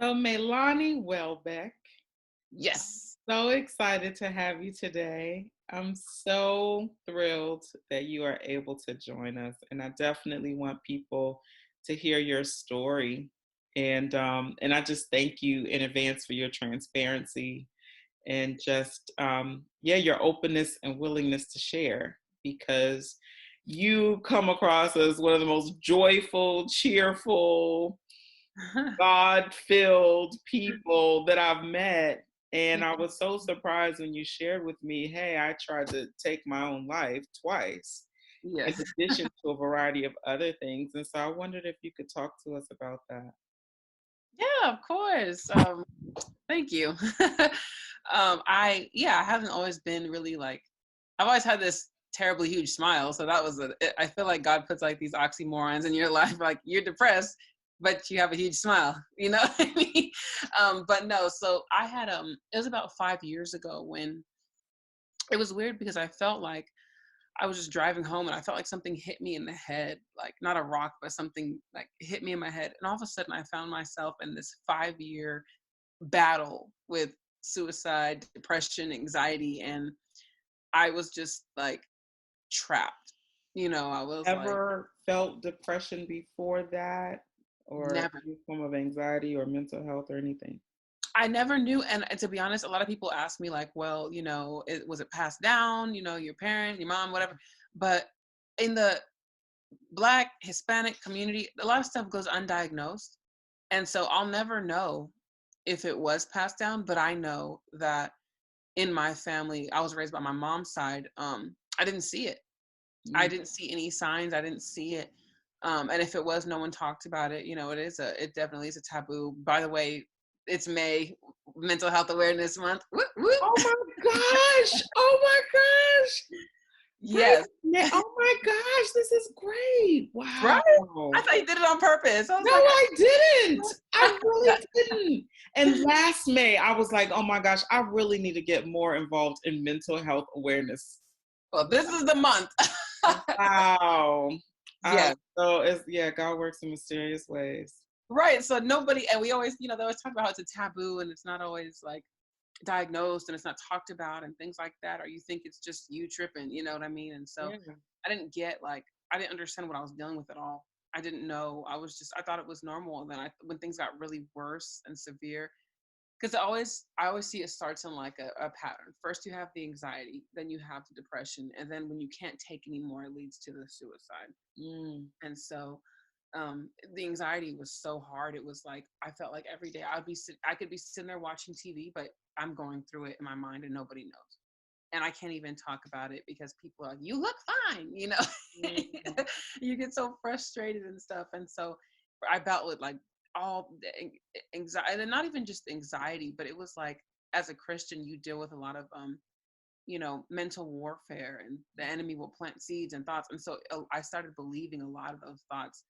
So, Meilani Welbeck, Yes. so excited to have you today. I'm so thrilled that you are able to join us, and I definitely want people to hear your story. And I just thank you in advance for your transparency and just your openness and willingness to share, because you come across as one of the most joyful, cheerful, God-filled people that I've met. And I was so surprised when you shared with me, hey, I tried to take my own life twice, in Yes. addition to a variety of other things. And so I wondered if you could talk to us about that. Yeah, of course. Thank you. I haven't always been really like, I've always had this terribly huge smile. So that was I feel like God puts like these oxymorons in your life, like you're depressed, but you have a huge smile, you know what I mean? But no, so I had, it was about 5 years ago when it was weird because I felt like I was just driving home and I felt like something hit me in the head, like not a rock, but something like hit me in my head. And all of a sudden I found myself in this 5 year battle with suicide, depression, anxiety. And I was just like trapped. I was like, Ever felt depression before that, or never. any form of anxiety or mental health or anything? I never knew. And to be honest, a lot of people ask me like, well, was it passed down, your parent, your mom, whatever. But in the Black, Hispanic community, a lot of stuff goes undiagnosed. And so I'll never know if it was passed down, but I know that in my family, I was raised by my mom's side. I didn't see it. I Mm. didn't see any signs. I didn't see it. And if it was, no one talked about it. It definitely is a taboo. By the way, it's May, Mental Health Awareness Month. Whoop, whoop. Oh my gosh! Oh my gosh! Yes. Oh my gosh, this is great. Right? Wow. I thought you did it on purpose. I was No, like, I didn't. I really didn't. And last May, I was like, oh my gosh, I really need to get more involved in mental health awareness. well, this is the month. Wow. Yes. So God works in mysterious ways. Right. So nobody, and we always, they always talk about how it's a taboo and it's not always like diagnosed and it's not talked about and things like that, or you think it's just you tripping, you know what I mean? And so Yeah. I didn't understand what I was dealing with at all. I didn't know. I thought it was normal. And then when things got really worse and severe, because I always see it starts in like a pattern. First you have the anxiety, then you have the depression, and then when you can't take anymore, it leads to the suicide. Mm. And so the anxiety was so hard. It was like I felt like every day I could be sitting there watching TV, but I'm going through it in my mind and nobody knows. And I can't even talk about it because people are like, "You look fine," Mm. You get so frustrated and stuff. And so I battled with like all the anxiety, and not even just anxiety, but it was like as a Christian, you deal with a lot of mental warfare, and the enemy will plant seeds and thoughts. And so I started believing a lot of those thoughts.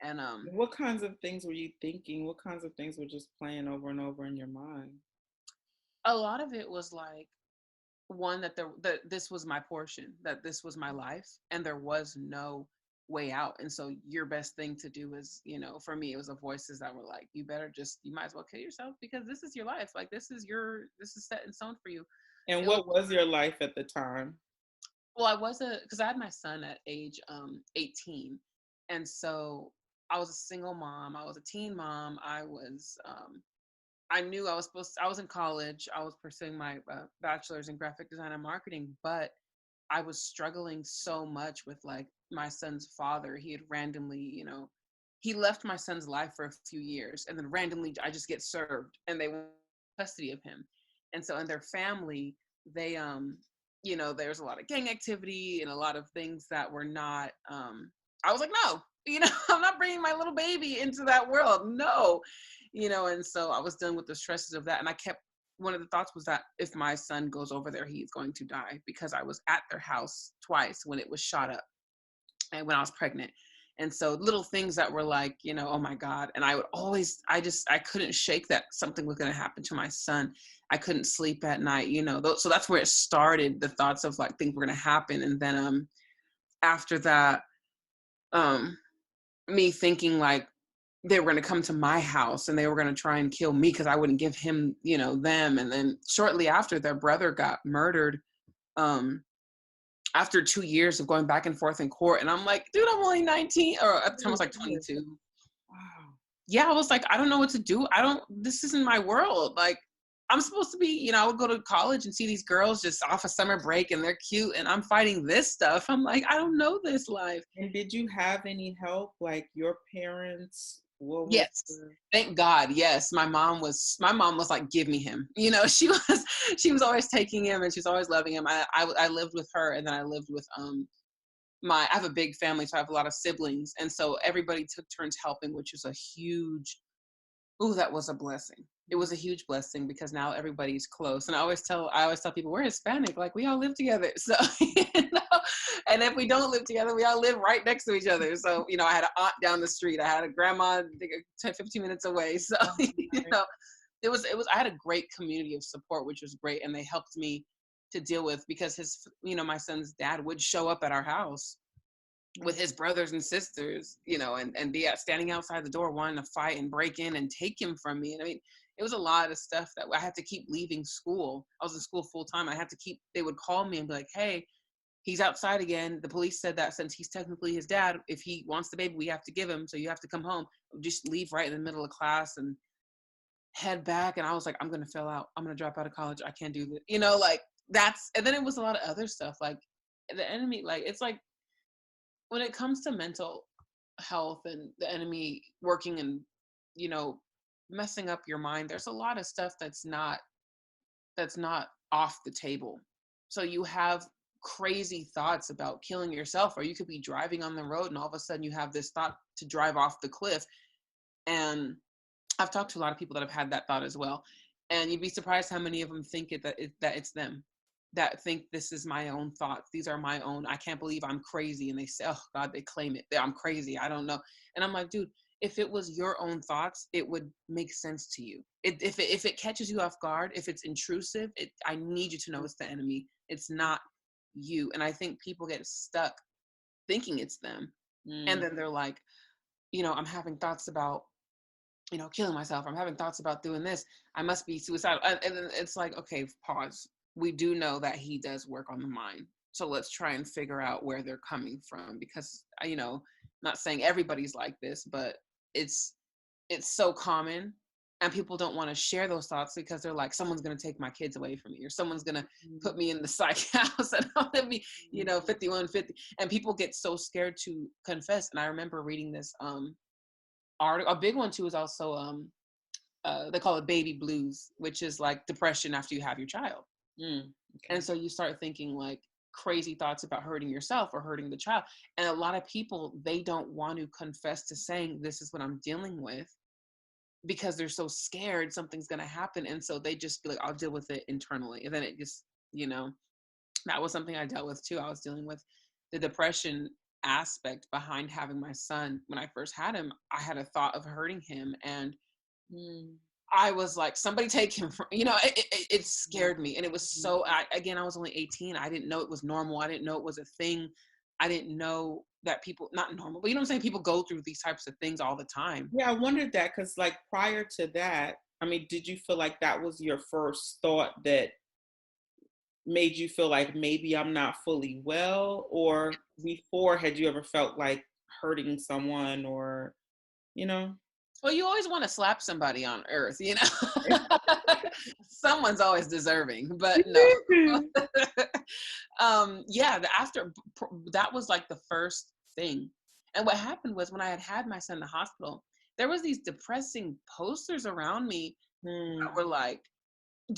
And What kinds of things were you thinking? What kinds of things were just playing over and over in your mind? a lot of it was like, one, that this was my portion, that this was my life, and there was no way out. And so your best thing to do is, for me, it was the voices that were like, you might as well kill yourself, because this is your life. Like this is set in stone for you. And It was, what was your life at the time? well, because I had my son at age 18. And so I was a single mom. I was a teen mom. I knew I was in college. I was pursuing my bachelor's in graphic design and marketing, but I was struggling so much with like my son's father. He had randomly, he left my son's life for a few years, and then randomly I just get served and they want custody of him. And so in their family, they there's a lot of gang activity and a lot of things that were not I was like, no, I'm not bringing my little baby into that world. No. And so I was dealing with the stresses of that. And one of the thoughts was that if my son goes over there, he's going to die, because I was at their house twice when it was shot up and when I was pregnant. And so little things that were like, oh my God. And I would always, I couldn't shake that something was going to happen to my son. I couldn't sleep at night, so that's where it started, the thoughts of like things were going to happen. And then after that, me thinking like, they were going to come to my house and they were going to try and kill me because I wouldn't give him, you know, them. And then shortly after, their brother got murdered. After 2 years of going back and forth in court. And I'm like, dude, I'm only 19, or at the time I was like 22. Wow. Yeah, I was like, I don't know what to do. This isn't my world. Like, I'm supposed to be, you know, I would go to college and see these girls just off a summer break and they're cute and I'm fighting this stuff. I'm like, I don't know this life. And did you have any help, like your parents? What was Yes. the... Thank God. Yes. My mom was like, give me him. You know, she was always taking him and she's always loving him. I lived with her, and then I lived with, I have a big family, so I have a lot of siblings. And so everybody took turns helping, which was a huge, that was a blessing. It was a huge blessing because now everybody's close. And I always tell people we're Hispanic, like we all live together. So, you know, and if we don't live together, we all live right next to each other. So, you know, I had an aunt down the street. I had a grandma 10, 15 minutes away. So, you know, I had a great community of support, which was great. And they helped me to deal with, because my son's dad would show up at our house with his brothers and sisters, you know, and be standing outside the door wanting to fight and break in and take him from me. And I mean, it was a lot of stuff that I had to keep leaving school. I was in school full time. They would call me and be like, hey, he's outside again. The police said that since he's technically his dad, if he wants the baby, we have to give him. So you have to come home. Just leave right in the middle of class and head back. And I was like, I'm going to fail out. I'm going to drop out of college. I can't do this. You know, like and then it was a lot of other stuff. Like the enemy, like, it's like, when it comes to mental health and the enemy working and, you know, messing up your mind, there's a lot of stuff that's not off the table. So you have crazy thoughts about killing yourself, or you could be driving on the road and all of a sudden you have this thought to drive off the cliff. And I've talked to a lot of people that have had that thought as well. And you'd be surprised how many of them think that it's them, that think this is my own thoughts. These are my own. I can't believe I'm crazy. And they say, oh God, they claim it. I'm crazy. I don't know. And I'm like, dude, if it was your own thoughts, it would make sense to you. If it catches you off guard, if it's intrusive, I need you to know it's the enemy. It's not you. And I think people get stuck thinking it's them. And then they're like, you know, I'm having thoughts about, you know, killing myself. I'm having thoughts about doing this. I must be suicidal. And then it's like, okay, pause. We do know that he does work on the mind. So let's try and figure out where they're coming from, because, you know, not saying everybody's like this, but it's so common, and people don't want to share those thoughts because they're like, someone's going to take my kids away from me, or someone's going to put me in the psych house and I'm going to be, you know, 5150. And people get so scared to confess. And I remember reading this article. A big one too is also they call it baby blues, which is like depression after you have your child. Okay. And so you start thinking like crazy thoughts about hurting yourself or hurting the child. And a lot of people, they don't want to confess to saying, this is what I'm dealing with, because they're so scared something's going to happen. And so they just be like, I'll deal with it internally. And then it just, you know, that was something I dealt with too. I was dealing with the depression aspect behind having my son. When I first had him, I had a thought of hurting him, and I was like, somebody take him from, you know, it scared me. And it was so, I was only 18. I didn't know it was normal. I didn't know it was a thing. I didn't know that people, not normal, but you know what I'm saying? People go through these types of things all the time. Yeah, I wondered that, because like prior to that, I mean, did you feel like that was your first thought that made you feel like maybe I'm not fully well? Or before, had you ever felt like hurting someone, or, you know? Well, you always want to slap somebody on earth, you know? Someone's always deserving, but no. Yeah, that was like the first thing. And what happened was, when I had my son in the hospital, there was these depressing posters around me that were like,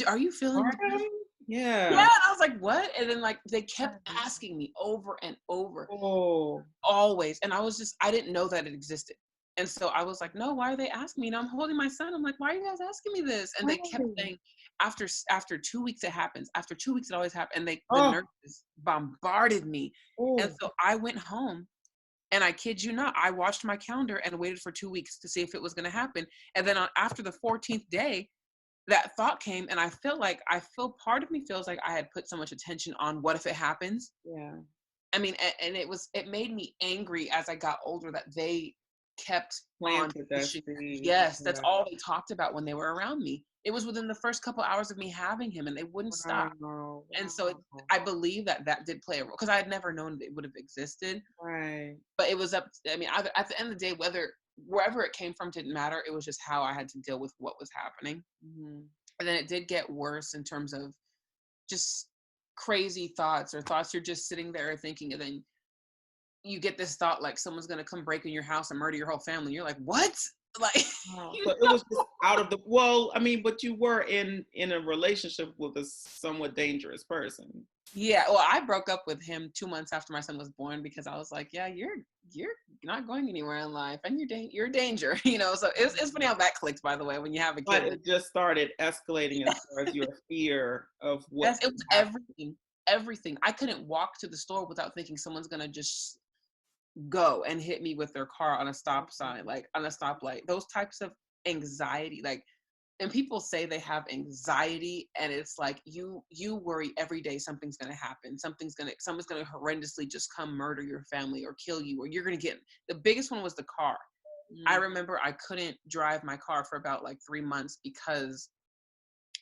are you feeling depressed? Yeah. Yeah, and I was like, what? And then like they kept asking me over and over, always. And I didn't know that it existed. And so I was like, no, why are they asking me? And I'm holding my son. I'm like, why are you guys asking me this? And they kept saying, after 2 weeks it happens. After 2 weeks it always happens. And the nurses bombarded me. And so I went home, and I kid you not, I watched my calendar and waited for 2 weeks to see if it was going to happen. And then after the 14th day, that thought came, and I feel part of me feels like I had put so much attention on what if it happens. Yeah. I mean, and it made me angry as I got older that they kept on Planted that pushing. seed. Yes, that's Yeah. all they talked about when they were around me. It was within the first couple hours of me having him, and they wouldn't stop. Wow. And so Wow. I believe that did play a role, because I had never known it would have existed. Right. But it was up. I mean, at the end of the day, wherever it came from didn't matter. It was just how I had to deal with what was happening. Mm-hmm. And then it did get worse in terms of just crazy thoughts, or thoughts you're just sitting there thinking, and then you get this thought like someone's gonna come break in your house and murder your whole family. You're like, what? Like, Wow. you So it was just out of the, well, I mean, but you were in a relationship with a somewhat dangerous person. yeah. Well, I broke up with him 2 months after my son was born, because I was like, yeah, you're not going anywhere in life, and you're a danger, you know. So it's funny how that clicks, by the way, when you have a But kid. it just started escalating as far as your fear of what Yes, it was happened. everything. I couldn't walk to the store without thinking someone's gonna just go and hit me with their car on a stop sign, like on a stoplight. Those types of anxiety, like, and people say they have anxiety, and it's like you worry every day something's gonna happen, someone's gonna horrendously just come murder your family or kill you, or you're gonna get. The biggest one was the car. I Mm. remember I couldn't drive my car for about like 3 months, because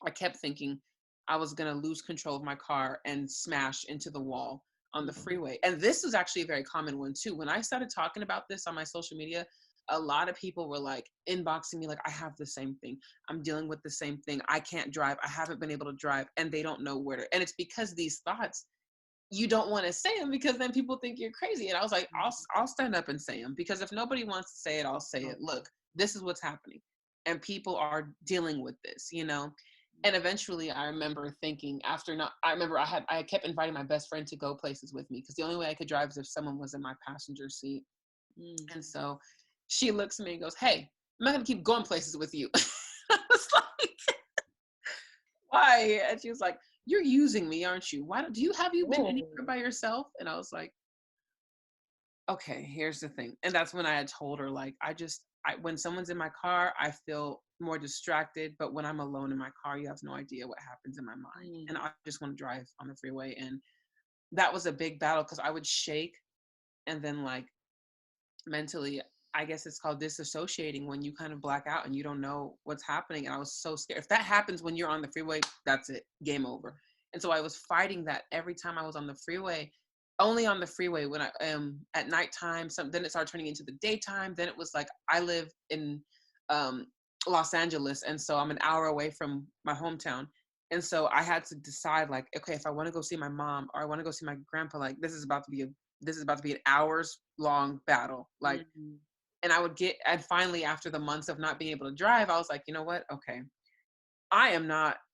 I kept thinking I was going to lose control of my car and smash into the wall on the freeway. And this is actually a very common one too. When I started talking about this on my social media, a lot of people were like inboxing me like, I have the same thing. I'm dealing with the same thing. I can't drive. I haven't been able to drive, and they don't know where to. And it's because these thoughts, you don't want to say them, because then people think you're crazy. And I was like, I'll stand up and say them, because if nobody wants to say it, I'll say it. Look, this is what's happening, and people are dealing with this, you know. And eventually I remember thinking, after not I remember I kept inviting my best friend to go places with me, because the only way I could drive is if someone was in my passenger seat. Mm. And so she looks at me and goes, hey, I'm not gonna keep going places with you. I was like, why? And she was like, you're using me, aren't you? Do you have you been Oh. anywhere by yourself? And I was like, okay, here's the thing. And that's when I had told her, like, when someone's in my car, I feel more distracted. But when I'm alone in my car, you have no idea what happens in my mind. Mm. And I just want to drive on the freeway. And that was a big battle, because I would shake, and then, like, mentally, I guess it's called disassociating, when you kind of black out and you don't know what's happening. And I was so scared. If that happens when you're on the freeway, that's it, game over. And so I was fighting that every time I was on the freeway. Only on the freeway when I am at nighttime. Then it started turning into the daytime. Then it was like, I live in um, Los Angeles, and so I'm an hour away from my hometown. And so I had to decide, like, okay, if I want to go see my mom or I want to go see my grandpa, like, this is about to be an hours long battle. Like, Mm. and finally, after the months of not being able to drive, I was like, you know what? Okay,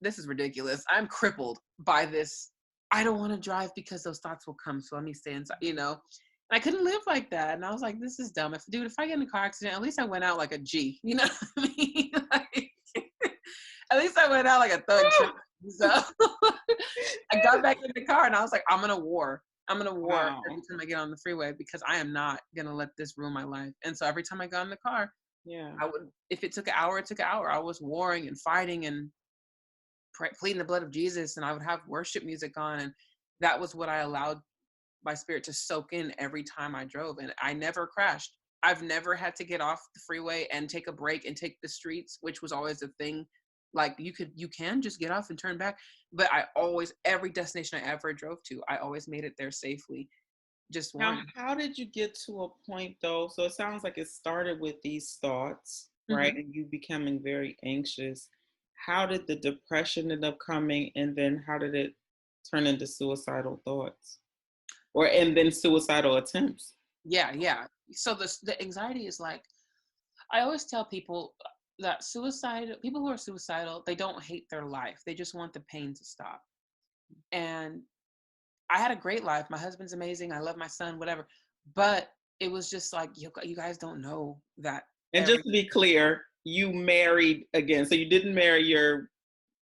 this is ridiculous. I'm crippled by this. I don't want to drive because those thoughts will come. So let me stay inside, you know? And I couldn't live like that. And I was like, this is dumb. If I get in a car accident, at least I went out like a G, you know what I mean? Like, at least I went out like a thug. So I got back in the car and I was like, I'm going to war. I'm going to war Wow. every time I get on the freeway, because I am not going to let this ruin my life. And so every time I got in the car, Yeah. if it took an hour, it took an hour. I was warring and fighting and pleading the blood of Jesus, and I would have worship music on, and that was what I allowed my spirit to soak in every time I drove. And I never crashed. I've never had to get off the freeway and take a break and take the streets, which was always a thing. Like, you can just get off and turn back. But every destination I ever drove to, I always made it there safely. Just Now, warning. how did you get to a point though? So it sounds like it started with these thoughts, right? Mm-hmm. And you becoming very anxious. How did the depression end up coming? And then how did it turn into suicidal thoughts? And then suicidal attempts? Yeah. So the anxiety is like, I always tell people that people who are suicidal, they don't hate their life. They just want the pain to stop. And I had a great life. My husband's amazing. I love my son, whatever. But it was just like, you guys don't know that And just to be clear, you married again. So you didn't marry your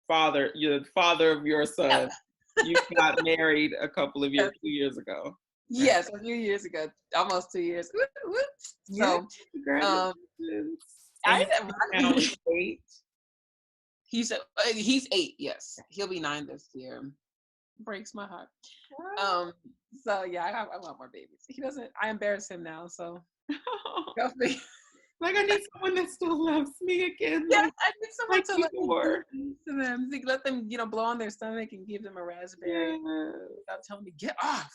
father of your son. You got married a couple of years, 2 years ago. Right. Yes, a few years ago, almost 2 years. Yeah, So, congratulations. And I your son now is 8. he's 8. Yes, he'll be 9 this year. Breaks my heart. So yeah, I want more babies. He doesn't. I embarrass him now. So go figure. Like, I need someone that still loves me again, Yeah, I need someone like to let me do before. things to them. Like, let them, blow on their stomach and give them a raspberry Yes. without telling me, get off.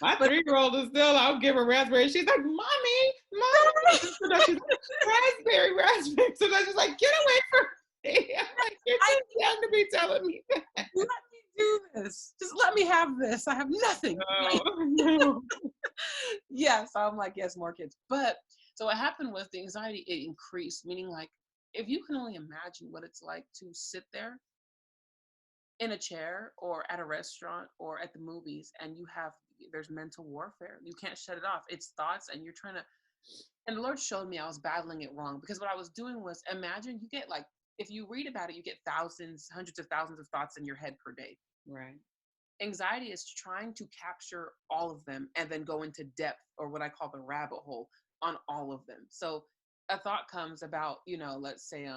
My But 3-year-old is still, I'll give her raspberry. She's like, mommy, mommy. So now she's like, raspberry. So now she's like, get away from me. I'm like, you're I too young to be telling me that. let me do this. Just let me have this. I have nothing. No, no. Yeah, so I'm like, yes, more kids. But so what happened was the anxiety, it increased, meaning like if you can only imagine what it's like to sit there in a chair or at a restaurant or at the movies and there's mental warfare. You can't shut it off. It's thoughts and you're trying to, and the Lord showed me I was battling it wrong because what I was doing was imagine you get like, if you read about it, you get thousands, hundreds of thousands of thoughts in your head per day. Right. Anxiety is trying to capture all of them and then go into depth or what I call the rabbit hole on all of them. So a thought comes about, let's say,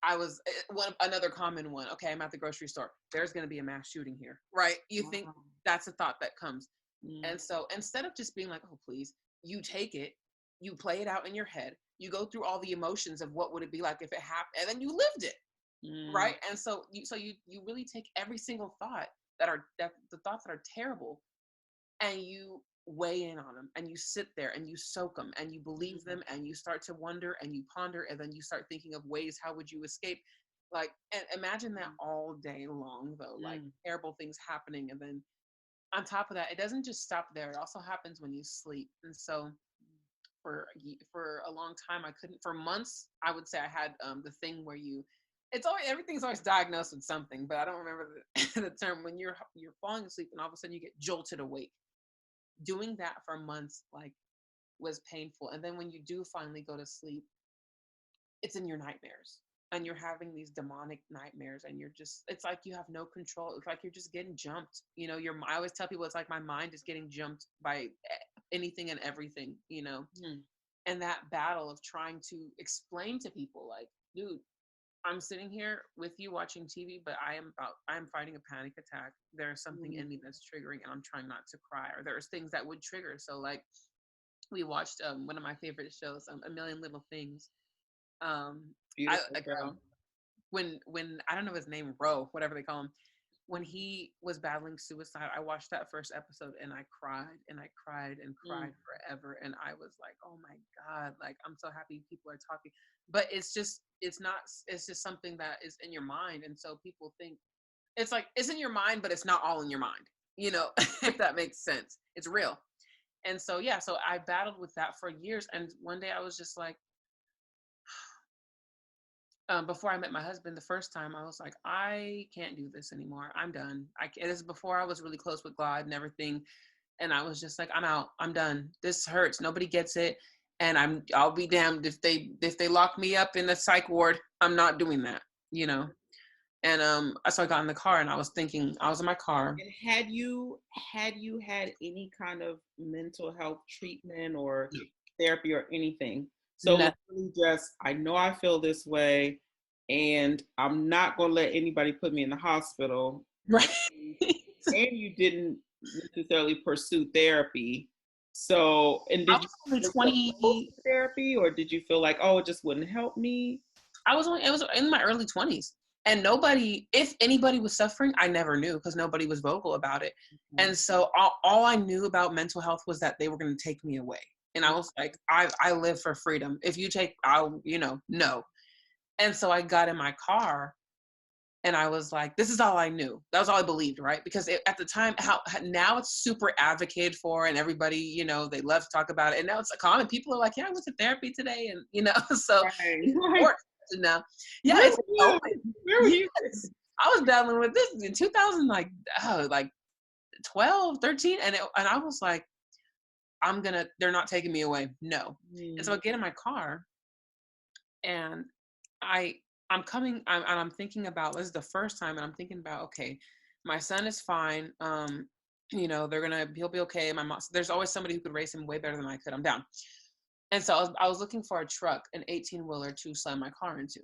I was another common one. Okay, I'm at the grocery store. There's going to be a mass shooting here, right? You think that's a thought that comes. And so instead of just being like, oh, please, you take it, you play it out in your head, you go through all the emotions of what would it be like if it happened, and then you lived it, right? And so you really take every single thought the thoughts that are terrible, and you weigh in on them, and you sit there and you soak them, and you believe them, and you start to wonder, and you ponder, and then you start thinking of ways how would you escape, like, and imagine that all day long though, like terrible things happening, and then on top of that, it doesn't just stop there. It also happens when you sleep. And so for a long time, I couldn't, for months, I would say I had the thing where everything's always diagnosed with something, but I don't remember the term when you're falling asleep and all of a sudden you get jolted awake. Doing that for months, like, was painful. And then when you do finally go to sleep, it's in your nightmares. And you're having these demonic nightmares, and it's like you have no control. It's like you're just getting jumped. I always tell people it's like my mind is getting jumped by anything and everything, and that battle of trying to explain to people, like, dude, I'm sitting here with you watching TV, but I am fighting a panic attack. There's something in me that's triggering, and I'm trying not to cry, or there's things that would trigger. So like, we watched one of my favorite shows, A Million Little Things. Beautiful girl. When I don't know his name, Ro, whatever they call him, when he was battling suicide, I watched that first episode and I cried and I cried and cried forever. And I was like, oh my God, like, I'm so happy people are talking. But it's just something that is in your mind. And so people think it's like, it's in your mind, but it's not all in your mind, if that makes sense. It's real. And so, yeah, so I battled with that for years. And one day I was just like, before I met my husband the first time, I was like, I can't do this anymore. I'm done. This is before I was really close with God and everything. And I was just like, I'm out. I'm done. This hurts. Nobody gets it. And I'll be damned if they lock me up in the psych ward. I'm not doing that, And so I got in the car and I was in my car. And had you had any kind of mental health treatment or therapy or anything? So it was really just, I know I feel this way, and I'm not going to let anybody put me in the hospital. Right. And you didn't necessarily pursue therapy. So, and did you only 20 therapy, or did you feel like, oh, it just wouldn't help me? it was in my early 20s. And nobody, if anybody was suffering, I never knew because nobody was vocal about it. And so all I knew about mental health was that they were going to take me away. And I was like, I live for freedom. If you take, no. And so I got in my car and I was like, this is all I knew. That was all I believed, right? Because at the time, now it's super advocated for, and everybody, they love to talk about it. And now it's common. People are like, yeah, I went to therapy today. And, so now, yeah, it's I was battling with this in 2000, like 12, 13. And I was like, they're not taking me away. No. And so I get in my car and I'm thinking about, this is the first time, and I'm thinking about, okay, my son is fine. He'll be okay. My mom, there's always somebody who could raise him way better than I could. I'm down. And so I was looking for a truck, an 18-wheeler to slam my car into,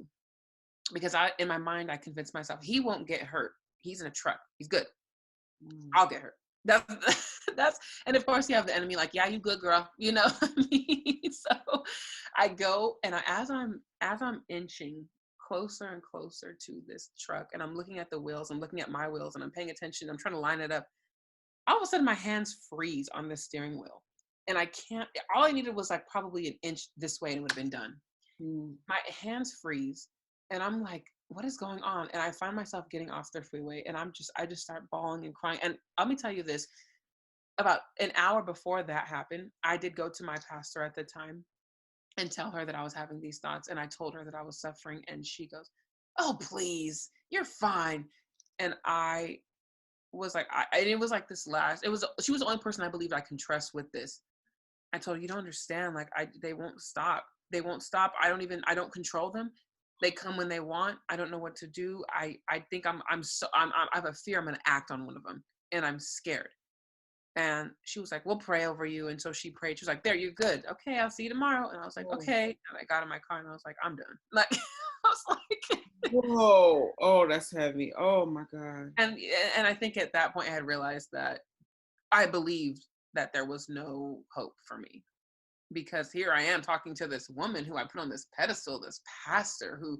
because in my mind, I convinced myself he won't get hurt. He's in a truck. He's good. I'll get hurt. That's and of course you have the enemy like, yeah, you good girl, you know what I mean? So I go and as I'm inching closer and closer to this truck and I'm looking at the wheels, I'm looking at my wheels and I'm paying attention, I'm trying to line it up. All of a sudden my hands freeze on the steering wheel. And I can't, all I needed was like probably an inch this way and it would have been done. Mm. My hands freeze and I'm like, what is going on? And I find myself getting off the freeway and I just start bawling and crying. And let me tell you this, about an hour before that happened, I did go to my pastor at the time and tell her that I was having these thoughts. And I told her that I was suffering. And she goes, oh, please, you're fine. And I was like, and it was like this she was the only person I believed I can trust with this. I told her, you don't understand. Like, they won't stop. They won't stop. I don't control them. They come when they want. I don't know what to do. I think I have a fear I'm going to act on one of them and I'm scared. And she was like, we'll pray over you. And so she prayed. She was like, there, you're good. Okay, I'll see you tomorrow. And I was like, Oh. okay. And I got in my car and I was like, I'm done. Like, I was like, Whoa. Oh, that's heavy. Oh my God. and I think at that point I had realized that I believed that there was no hope for me. Because here I am talking to this woman who I put on this pedestal, this pastor who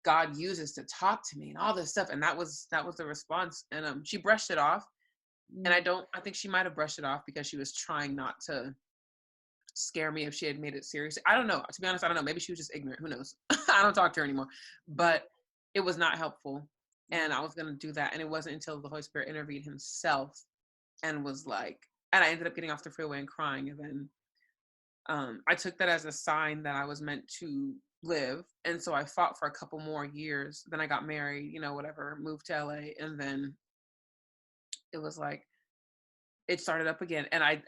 God uses to talk to me and all this stuff. And that was the response. And she brushed it off. And I think she might have brushed it off because she was trying not to scare me if she had made it serious. I don't know. To be honest, I don't know. Maybe she was just ignorant. Who knows? I don't talk to her anymore. But it was not helpful. And I was going to do that. And it wasn't until the Holy Spirit intervened himself and was like, and I ended up getting off the freeway and crying. And then I took that as a sign that I was meant to live. And so I fought for a couple more years. Then I got married, whatever, moved to LA. And then it was like, it started up again. And I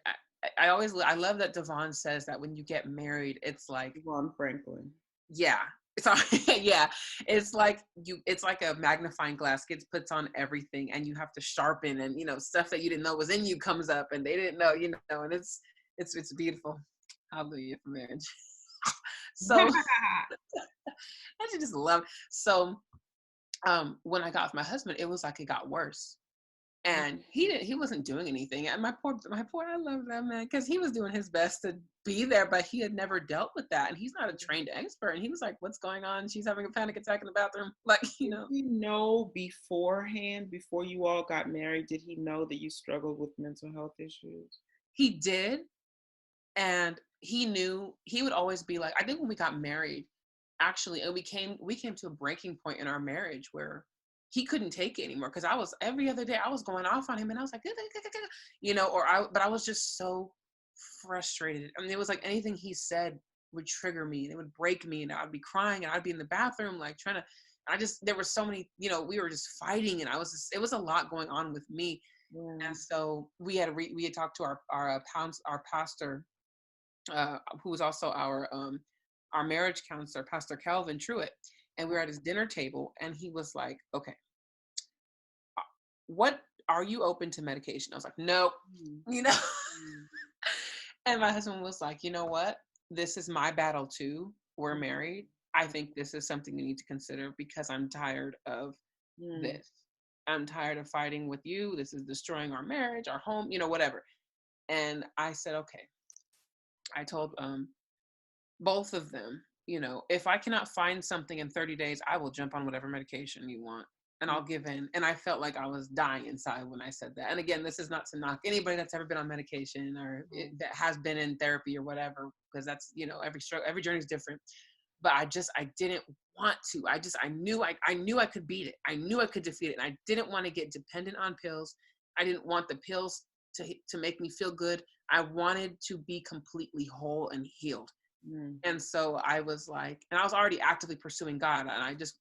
love that Devon says that when you get married, it's like, Ron Franklin. yeah. So, yeah, it's like a magnifying glass gets puts on everything and you have to sharpen and, stuff that you didn't know was in you comes up and they didn't know, and it's beautiful. Hallelujah for marriage. So I just love it. So when I got with my husband, it was like it got worse. And he wasn't doing anything. And my poor, I love that man because he was doing his best to be there, but he had never dealt with that. And he's not a trained expert. And he was like, what's going on? She's having a panic attack in the bathroom. Like, Did he know beforehand, before you all got married, did he know that you struggled with mental health issues? He did. And he knew. He would always be like, I think when we got married, actually, and we came to a breaking point in our marriage where he couldn't take it anymore because I was every other day I was going off on him and I was like, but I was just so frustrated. I mean, it was like anything he said would trigger me and it would break me and I'd be crying and I'd be in the bathroom like trying to. There were so many, we were just fighting and it was a lot going on with me. Yeah. And so we had talked to our pastor, who was also our marriage counselor, Pastor Kelvin Truitt, and we were at his dinner table, and he was like, "Okay, what are you open to medication?" I was like, "Nope," And my husband was like, "You know what? This is my battle too. We're married. I think this is something you need to consider because I'm tired of this. I'm tired of fighting with you. This is destroying our marriage, our home, whatever." And I said, "Okay." I told both of them, if I cannot find something in 30 days, I will jump on whatever medication you want and I'll give in. And I felt like I was dying inside when I said that. And again, this is not to knock anybody that's ever been on medication or that has been in therapy or whatever, because that's, every journey is different. But I didn't want to. I knew I could beat it. I knew I could defeat it. And I didn't want to get dependent on pills. I didn't want the pills to make me feel good. I wanted to be completely whole and healed. And so I was like, and I was already actively pursuing God. And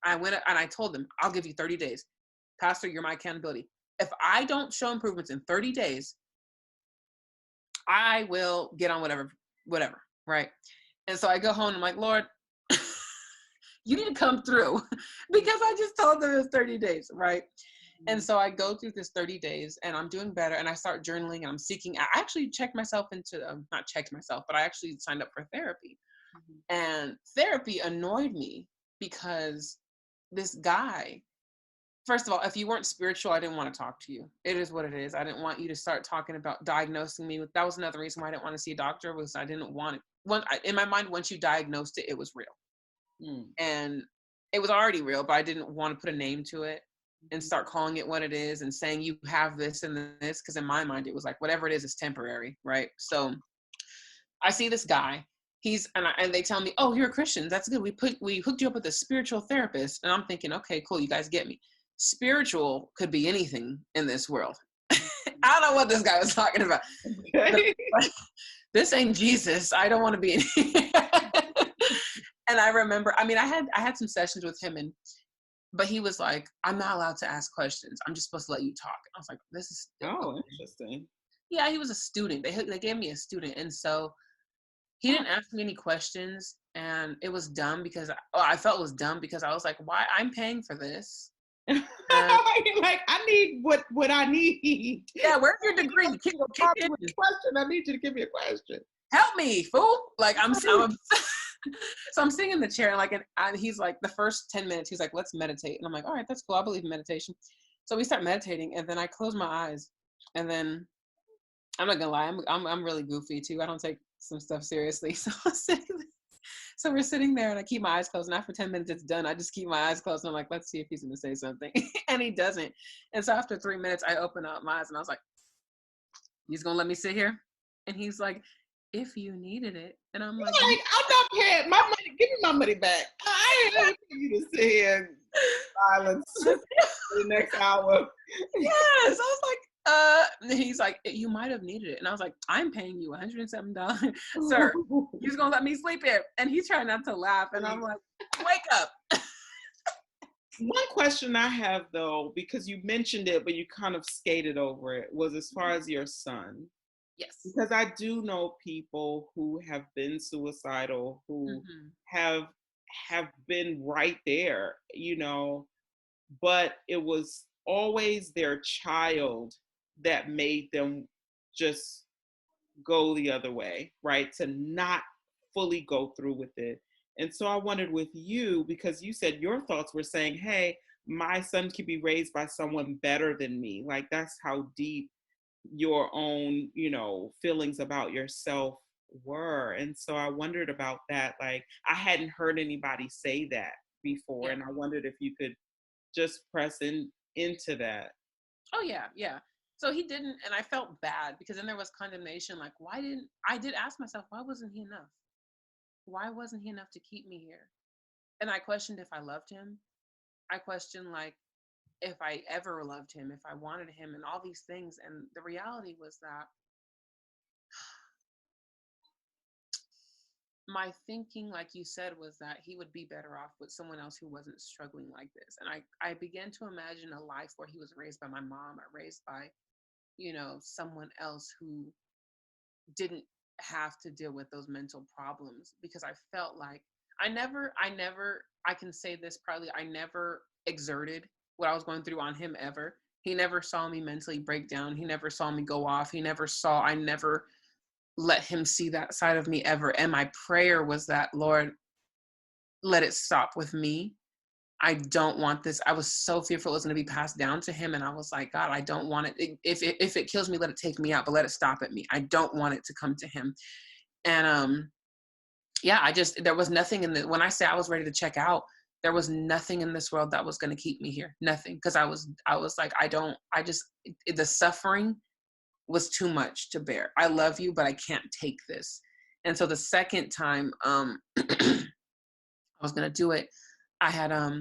I went and I told them, I'll give you 30 days. Pastor, you're my accountability. If I don't show improvements in 30 days, I will get on whatever. Right. And so I go home and I'm like, Lord, you need to come through because I just told them it's 30 days. Right. And so I go through this 30 days and I'm doing better and I start journaling and I'm seeking. I actually checked myself into, not checked myself, but I actually signed up for therapy. And therapy annoyed me because this guy first of all, if you weren't spiritual, I didn't want to talk to you. It is what it is. I didn't want you to start talking about diagnosing me with, that was another reason why I didn't want to see a doctor, was I didn't want it. In my mind, once you diagnosed it, it was real. And it was already real, but I didn't want to put a name to it and start calling it what it is and saying you have this and this, because in my mind, it was like, whatever it is temporary, right? So I see this guy. And they tell me, oh, you're a Christian. That's good. We hooked you up with a spiritual therapist. And I'm thinking, okay, cool. You guys get me. Spiritual could be anything in this world. I don't know what this guy was talking about. Okay. This ain't Jesus. I don't want to be in here. And I remember, I mean, I had some sessions with him, but he was like, I'm not allowed to ask questions. I'm just supposed to let you talk. I was like, this is Interesting. Yeah, he was a student. They gave me a student. And so he didn't ask me any questions. And it was dumb because I felt it was dumb because I was like, why? I'm paying for this. Like, I need what I need. Yeah, where's your degree? You can't go talk to a question. I need you to give me a question. Help me, fool! Like I'm so I'm sitting in the chair, like, and he's like, the first 10 minutes, he's like, let's meditate, and I'm like, all right, that's cool. I believe in meditation. So we start meditating, and then I close my eyes, and then I'm not gonna lie, I'm really goofy too. I don't take some stuff seriously, so we're sitting there, and I keep my eyes closed, and after 10 minutes it's done. I just keep my eyes closed, and I'm like, let's see if he's gonna say something. And he doesn't. And so after 3 minutes, I open up my eyes, and I was like, he's gonna let me sit here? And he's like, if you needed it. And I'm like, I'm not paying my money. Give me my money back. I ain't paying you to sit here in silence for the next hour. Yes. I was like, he's like, you might have needed it. And I was like, I'm paying you $107, sir. He's gonna let me sleep here. And he's trying not to laugh. And I'm like, wake up. One question I have, though, because you mentioned it, but you kind of skated over it, was as far as your son. Yes. Because I do know people who have been suicidal, who have been right there, but it was always their child that made them just go the other way, right? To not fully go through with it. And so I wondered with you, because you said your thoughts were saying, hey, my son could be raised by someone better than me. Like, that's how deep your own, feelings about yourself were. And so I wondered about that. Like, I hadn't heard anybody say that before. Yeah. And I wondered if you could just press into that. Oh, yeah. Yeah. So he didn't, and I felt bad because then there was condemnation. Like, I did ask myself, why wasn't he enough? Why wasn't he enough to keep me here? And I questioned if I loved him. I questioned, like, if I ever loved him, if I wanted him, and all these things. And the reality was that my thinking, like you said, was that he would be better off with someone else who wasn't struggling like this. And I began to imagine a life where he was raised by my mom, or raised by, someone else who didn't have to deal with those mental problems, because I felt like I can say this proudly, I never exerted what I was going through on him ever. He never saw me mentally break down. He never saw me go off. I never let him see that side of me ever. And my prayer was that, Lord, let it stop with me. I don't want this. I was so fearful it was going to be passed down to him. And I was like, God, I don't want it. If it kills me, let it take me out, but let it stop at me. I don't want it to come to him. And yeah, there was nothing when I say I was ready to check out, there was nothing in this world that was going to keep me here. Nothing. Because I was like, the suffering was too much to bear. I love you, but I can't take this. And so the second time I was going to do it, I had, I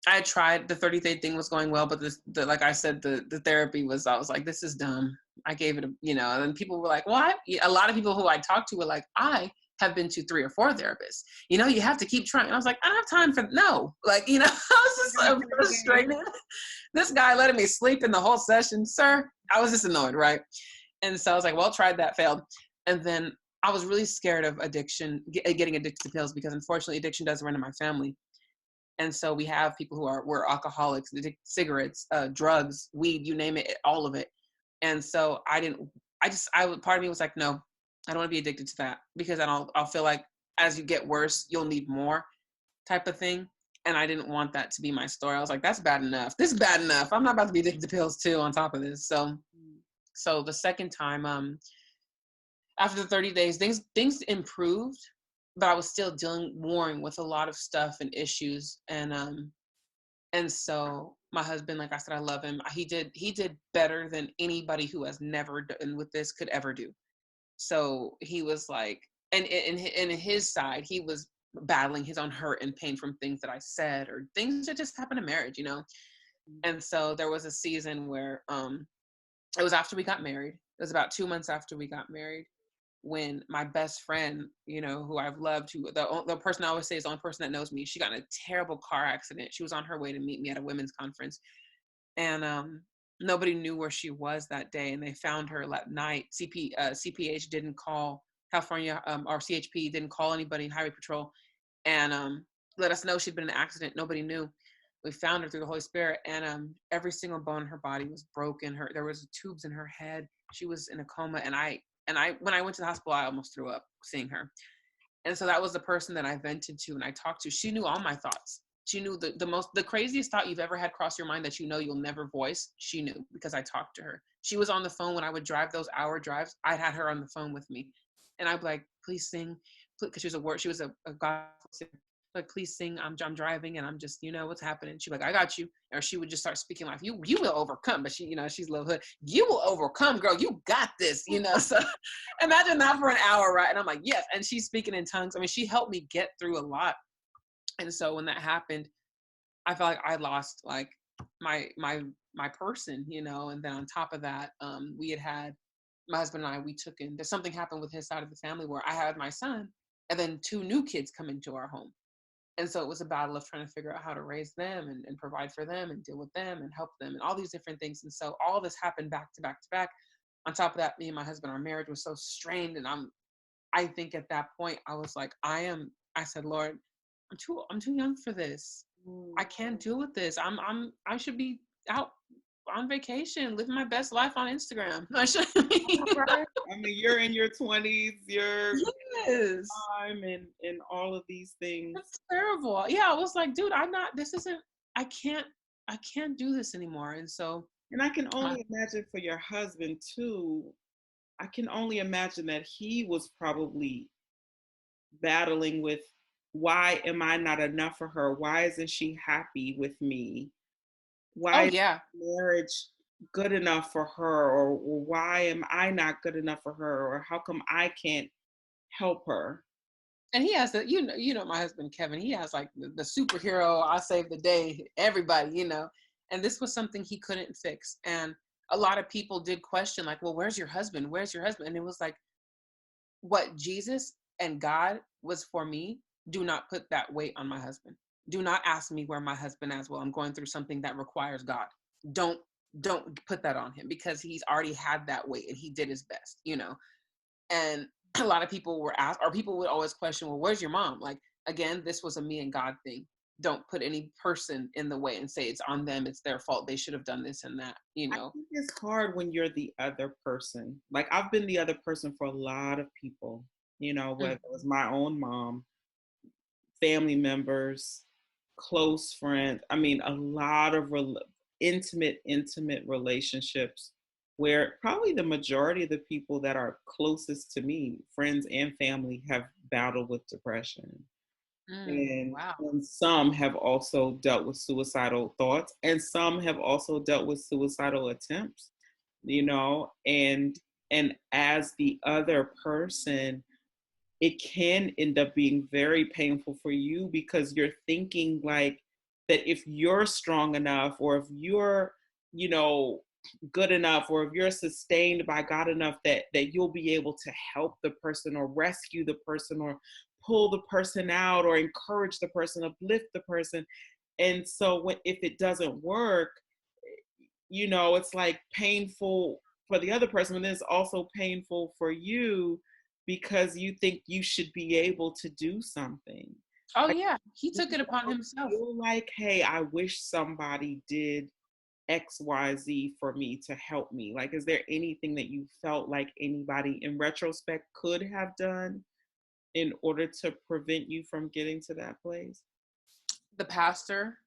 had tried, the 30-day thing was going well, but like I said, the therapy was, I was like, this is dumb. I gave it and people were like, what? A lot of people who I talked to were like, I have been to 3 or 4 therapists. You have to keep trying. And I was like, I don't have time for, no. Like, I was just so frustrated. This guy letting me sleep in the whole session, sir. I was just annoyed, right? And so I was like, well, tried that, failed. And then I was really scared of addiction, getting addicted to pills, because unfortunately addiction does run in my family. And so we have people were alcoholics, cigarettes, drugs, weed, you name it, all of it. And so part of me was like, no, I don't want to be addicted to that, because I'll feel like as you get worse, you'll need more type of thing. And I didn't want that to be my story. I was like, that's bad enough. This is bad enough. I'm not about to be addicted to pills too on top of this. So the second time, after the 30 days, things improved, but I was still warring with a lot of stuff and issues. And so my husband, like I said, I love him. He did better than anybody who has never done with this could ever do. So he was like, and in his side, he was battling his own hurt and pain from things that I said or things that just happened in marriage, you know? And so there was a season where it was after we got married. It was about 2 months after we got married when my best friend, you know, who I've loved, who the person I always say is the only person that knows me, she got in a terrible car accident. She was on her way to meet me at a women's conference. And nobody knew where she was that day. And they found her that night. CPH didn't call California, or CHP didn't call anybody in Highway Patrol and let us know she'd been in an accident. Nobody knew. We found her through the Holy Spirit, and every single bone in her body was broken. There was tubes in her head. She was in a coma, and I when I went to the hospital, I almost threw up seeing her. And so that was the person that I vented to and I talked to. She knew all my thoughts. She knew the craziest thought you've ever had cross your mind that you know you'll never voice. She knew because I talked to her. She was on the phone when I would drive those hour drives. I'd had her on the phone with me, and I'd be like, "Please sing," because she was a gospel singer. Like, please sing. I'm driving and I'm just, you know, what's happening. She'd be like, I got you. Or she would just start speaking like, you will overcome. But she, you know, she's a little hood. You will overcome, girl. You got this, you know. So imagine that for an hour, right? And I'm like, yes. And she's speaking in tongues. I mean, she helped me get through a lot. And so when that happened, I felt like I lost like my person, you know. And then on top of that, we had my husband and I, we took in, there's something happened with his side of the family where I had my son and then 2 new kids come into our home. And so it was a battle of trying to figure out how to raise them and provide for them and deal with them and help them and all these different things. And so all this happened back to back to back. On top of that, me and my husband, our marriage was so strained. And I think at that point I was like, I said, Lord, I'm too young for this. I can't deal with this. I should be out on vacation, living my best life on Instagram. I should be. Right. I mean, you're in your 20s, you're Yes. time and all of these things. That's terrible. Yeah, I was like, dude, I can't do this anymore. And so And I can only imagine for your husband too. I can only imagine that he was probably battling with, why am I not enough for her? Why isn't she happy with me? oh Why is yeah. marriage good enough for her? Or why am I not good enough for her? Or how come I can't help her? And he has you know, my husband Kevin, he has like the superhero, I save the day, everybody, you know. And this was something he couldn't fix. And a lot of people did question, like, well, where's your husband? Where's your husband? And it was like, what Jesus and God was for me, do not put that weight on my husband. Do not ask me where my husband is. Well, I'm going through something that requires God. Don't don't put that on him because he's already had that weight and he did his best, you know. And a lot of people were asked, or people would always question, well, where's your mom? Like, again, this was a me and God thing. Don't put any person in the way and say it's on them, it's their fault, they should have done this and that, you I know. think it's hard when you're the other person. Like, I've been the other person for a lot of people, you know, whether Mm. it was my own mom, family members, close friends. I mean, a lot of intimate relationships where probably the majority of the people that are closest to me, friends and family, have battled with depression. And, Wow. and some have also dealt with suicidal thoughts, and some have also dealt with suicidal attempts, you know, and as the other person, it can end up being very painful for you because you're thinking like that if you're strong enough, or if you're, you know, good enough, or if you're sustained by God enough, that you'll be able to help the person or rescue the person or pull the person out or encourage the person, uplift the person. And so if it doesn't work, you know, it's like painful for the other person, and it's also painful for you because you think you should be able to do something. Oh Like, yeah, he do took you it upon ever himself. feel like, hey, I wish somebody did XYZ for me to help me? Like, is there anything that you felt like anybody in retrospect could have done in order to prevent you from getting to that place? The pastor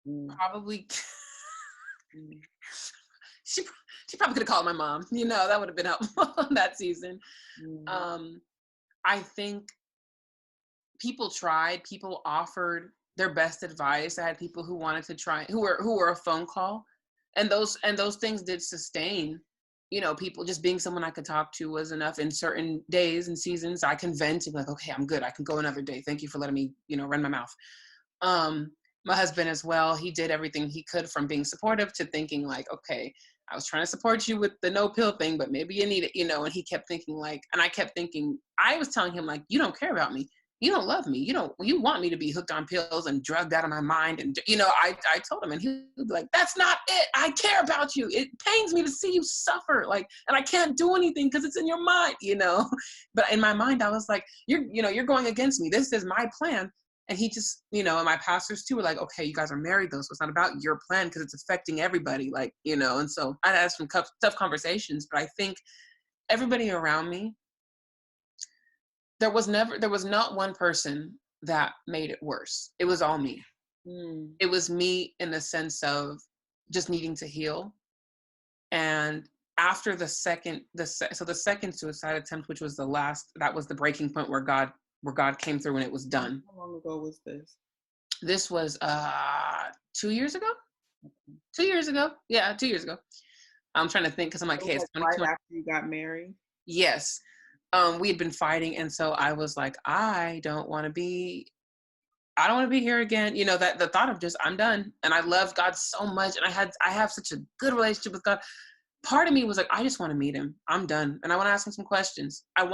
Mm. probably Mm. she she probably could have called my mom. That would have been helpful in that season. Mm. Um, I think people tried, people offered their best advice. I had people who wanted to try, who were a phone call, and those things did sustain. People just being someone I could talk to was enough in certain days and seasons. I can vent and be like, okay, I'm good. I can go another day. Thank you for letting me, run my mouth. Um, my husband as well, he did everything he could, from being supportive to thinking like, okay, I was trying to support you with the no pill thing, but maybe you need it, and he kept thinking like, and I kept thinking, I was telling him like, you don't care about me. You don't love me. You want me to be hooked on pills and drugged out of my mind. And, I told him, and he would be like, that's not it. I care about you. It pains me to see you suffer. Like, and I can't do anything because it's in your mind, but in my mind, I was like, you're going against me. This is my plan. And he just, and my pastors too were like, okay, you guys are married though, so it's not about your plan because it's affecting everybody, like, and so I had some tough conversations, but I think everybody around me, there was not one person that made it worse. It was all me. Mm. It was me in the sense of just needing to heal. And after the second suicide attempt, which was the last, that was the breaking point where God came through and it was done. How long ago was this? This was 2 years ago. 2 years ago. Yeah, 2 years ago. I'm trying to think because I'm like, hey, it's Right 2020. after you got married? Yes. We had been fighting. And so I was like, I don't want to be here again. That the thought of just, I'm done. And I love God so much. And I have such a good relationship with God. Part of me was like, I just want to meet him. I'm done. And I want to ask him some questions. And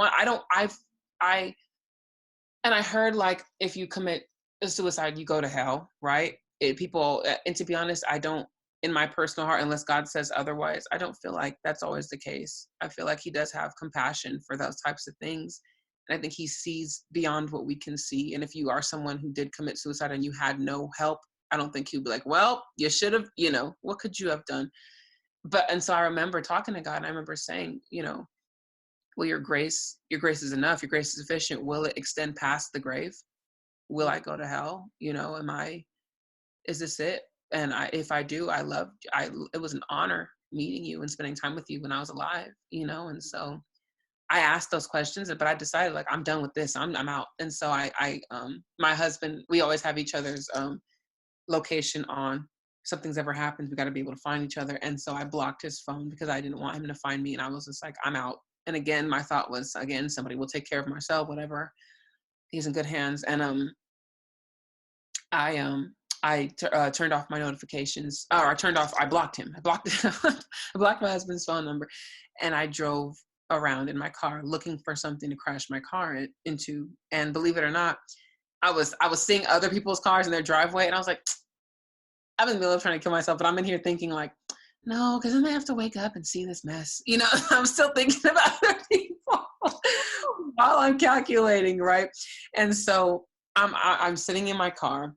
I heard like, if you commit a suicide, you go to hell, right? And to be honest, I don't, in my personal heart, unless God says otherwise, I don't feel like that's always the case. I feel like he does have compassion for those types of things. And I think he sees beyond what we can see. And if you are someone who did commit suicide and you had no help, I don't think he'd be like, well, you should have, what could you have done? And so I remember talking to God, and I remember saying, well, your grace is enough. Your grace is sufficient. Will it extend past the grave? Will I go to hell? Is this it? And if I do, it was an honor meeting you and spending time with you when I was alive, and so I asked those questions, but I decided like, I'm done with this. I'm out. And so my husband, we always have each other's location on. If something's ever happened, we got to be able to find each other. And so I blocked his phone because I didn't want him to find me. And I was just like, I'm out. And again, my thought was, again, somebody will take care of Marcel, whatever. He's in good hands. And I turned off my notifications, or I blocked him. I blocked my husband's phone number, and I drove around in my car looking for something to crash my car into. And believe it or not, I was seeing other people's cars in their driveway, and I was like, I'm in the middle of trying to kill myself, but I'm in here thinking like, no, because then I have to wake up and see this mess. I'm still thinking about other people while I'm calculating, right? And so I'm sitting in my car,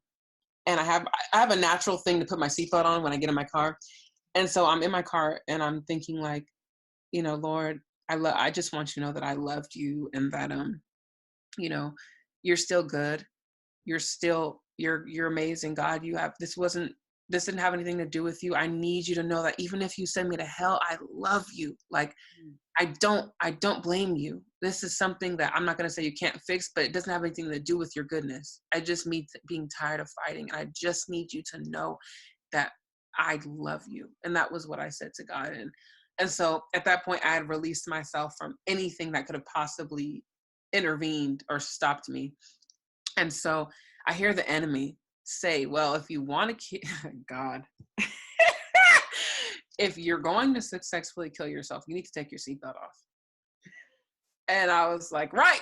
and I have a natural thing to put my seatbelt on when I get in my car. And so I'm in my car, and I'm thinking like, Lord, I just want you to know that I loved you, and that you're still good. You're amazing, God. This didn't have anything to do with you. I need you to know that even if you send me to hell, I love you. Like, I don't blame you. This is something that I'm not going to say you can't fix, but it doesn't have anything to do with your goodness. I just need being tired of fighting. And I just need you to know that I love you. And that was what I said to God. And so at that point, I had released myself from anything that could have possibly intervened or stopped me. And so I hear the enemy say, well, if you want to God, if you're going to successfully kill yourself, you need to take your seatbelt off. And I was like, right.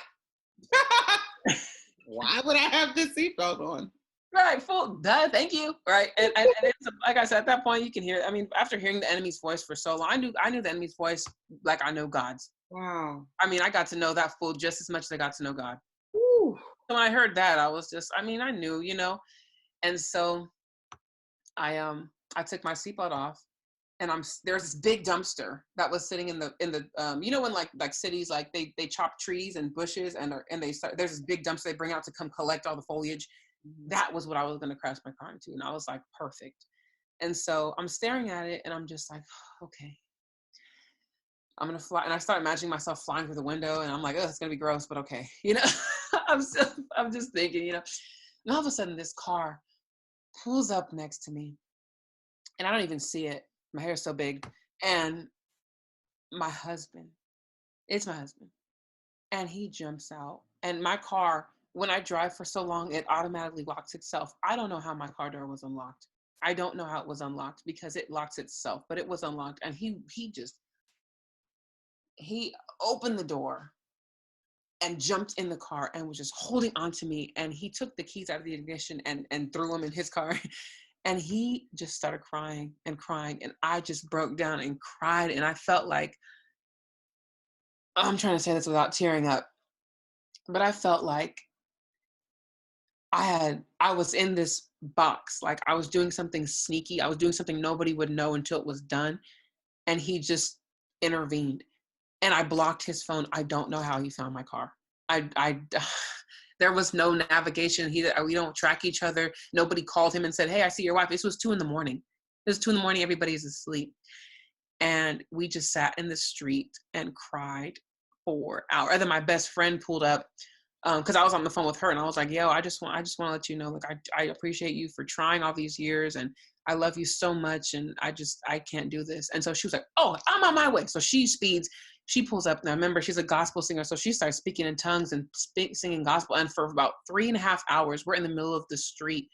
Why would I have this seatbelt on? Right, full, duh, thank you. Right. And it's, like I said, at that point, you can hear, I mean, after hearing the enemy's voice for so long, I knew the enemy's voice like I know God's. Wow. I mean, I got to know that fool just as much as I got to know God. Woo. So when I heard that, I was just, I knew, and so I took my seatbelt off, and there's this big dumpster that was sitting in the when like cities, like they chop trees and bushes, and there's this big dumpster they bring out to come collect all the foliage. That was what I was going to crash my car into. And I was like, perfect. And so I'm staring at it and I'm just like, okay, I'm going to fly. And I start imagining myself flying through the window and I'm like, oh, it's going to be gross, but okay. I'm just thinking, and all of a sudden this car pulls up next to me and I don't even see it. My hair's so big. And my husband, it's my husband. And he jumps out. And my car, when I drive for so long, it automatically locks itself. I don't know how my car door was unlocked. I don't know how it was unlocked because it locks itself, but it was unlocked. And he opened the door and jumped in the car and was just holding on to me. And he took the keys out of the ignition and threw them in his car. And he just started crying and crying. And I just broke down and cried. And I felt like, I'm trying to say this without tearing up, but I felt like I was in this box, like I was doing something sneaky. I was doing something nobody would know until it was done. And he just intervened and I blocked his phone. I don't know how he found my car. I there was no navigation. We don't track each other. Nobody called him and said, hey, I see your wife. This was 2 a.m. It was 2 a.m. Everybody's asleep. And we just sat in the street and cried for hours. And then my best friend pulled up because I was on the phone with her and I was like, yo, I just want to let you know, like, I appreciate you for trying all these years and I love you so much. And I can't do this. And so she was like, oh, I'm on my way. So she speeds, she pulls up. Now remember, she's a gospel singer. So she starts speaking in tongues and singing gospel. And for about 3.5 hours, we're in the middle of the street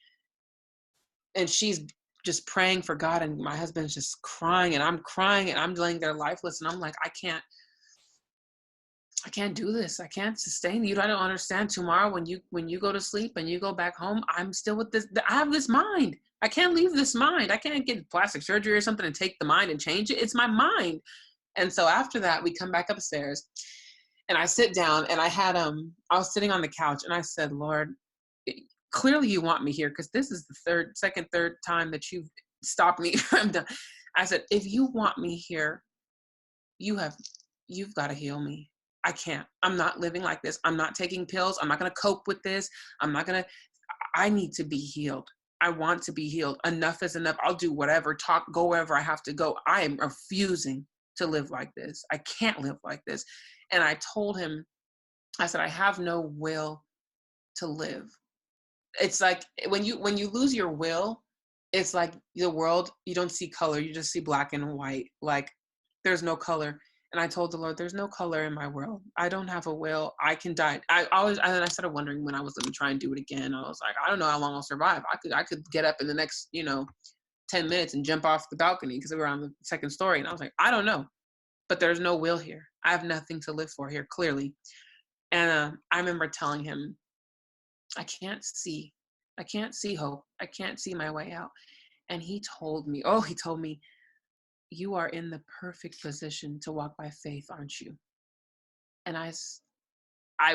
and she's just praying for God. And my husband's just crying and I'm crying and I'm laying there lifeless. And I'm like, I can't do this. I can't sustain you. I don't understand. Tomorrow when you go to sleep and you go back home, I'm still with this. I have this mind. I can't leave this mind. I can't get plastic surgery or something and take the mind and change it. It's my mind. And so after that, we come back upstairs and I sit down and I was sitting on the couch and I said, Lord, clearly you want me here because this is the third time that you've stopped me from done. I said, if you want me here, you've got to heal me. I can't. I'm not living like this. I'm not taking pills. I'm not going to cope with this. I need to be healed. I want to be healed. Enough is enough. I'll do whatever, go wherever I have to go. I am refusing to live like this. I can't live like this. And I told him, I said, I have no will to live. It's like when you lose your will, it's like the world, you don't see color. You just see black and white. Like there's no color. And I told the Lord, there's no color in my world. I don't have a will. I can die. And I started wondering when I was going to try and do it again. I was like, I don't know how long I'll survive. I could get up in the next, 10 minutes and jump off the balcony because we were on the second story. And I was like, I don't know, but there's no will here. I have nothing to live for here, clearly. And I remember telling him, I can't see hope. I can't see my way out. And he told me, you are in the perfect position to walk by faith, aren't you? And I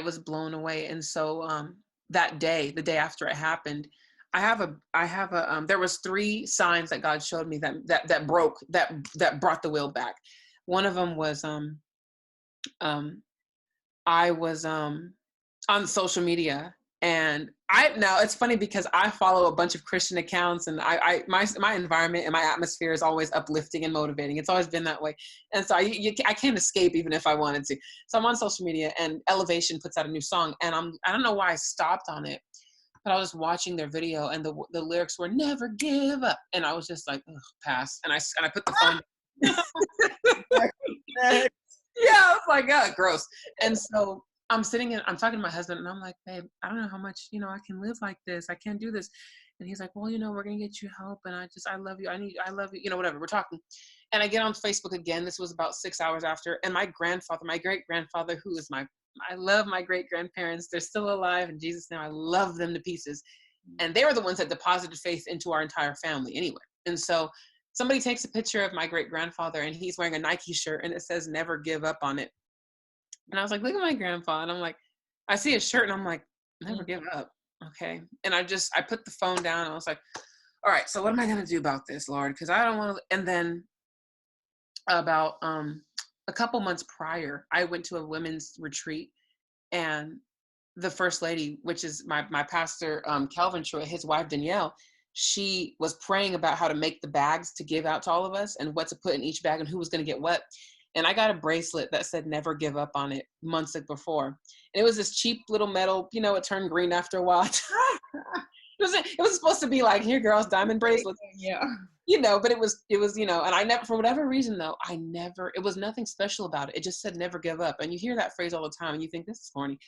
was blown away. And so that day, the day after it happened, there was 3 signs that God showed me that brought the will back. One of them was I was on social media. And now it's funny because I follow a bunch of Christian accounts and my environment and my atmosphere is always uplifting and motivating. It's always been that way. And so I can't escape even if I wanted to. So I'm on social media and Elevation puts out a new song and I don't know why I stopped on it, but I was watching their video and the lyrics were never give up. And I was just like, ugh, pass. And I put the phone down. Yeah, I was like, oh, gross. And so I'm talking to my husband and I'm like, babe, I don't know how much, I can live like this. I can't do this. And he's like, well, we're going to get you help. And I love you. I love you. Whatever. We're talking. And I get on Facebook again. This was about 6 hours after. And my great grandfather, I love my great grandparents. They're still alive in Jesus' name. I love them to pieces. And they were the ones that deposited faith into our entire family anyway. And so somebody takes a picture of my great grandfather and he's wearing a Nike shirt and it says never give up on it. And I was like, look at my grandpa. And I'm like, I see his shirt and I'm like, never give up. Okay. And I put the phone down and I was like, all right, so what am I going to do about this, Lord? Because I don't want to. And then about a couple months prior, I went to a women's retreat and the first lady, which is my pastor, Kelvin, his wife, Danielle, she was praying about how to make the bags to give out to all of us and what to put in each bag and who was going to get what. And I got a bracelet that said never give up on it months before. And it was this cheap little metal, it turned green after a while. It was supposed to be like, here, girls, diamond bracelets. Yeah. But it was, and I never, for whatever reason though, it was nothing special about it. It just said never give up. And you hear that phrase all the time and you think this is corny.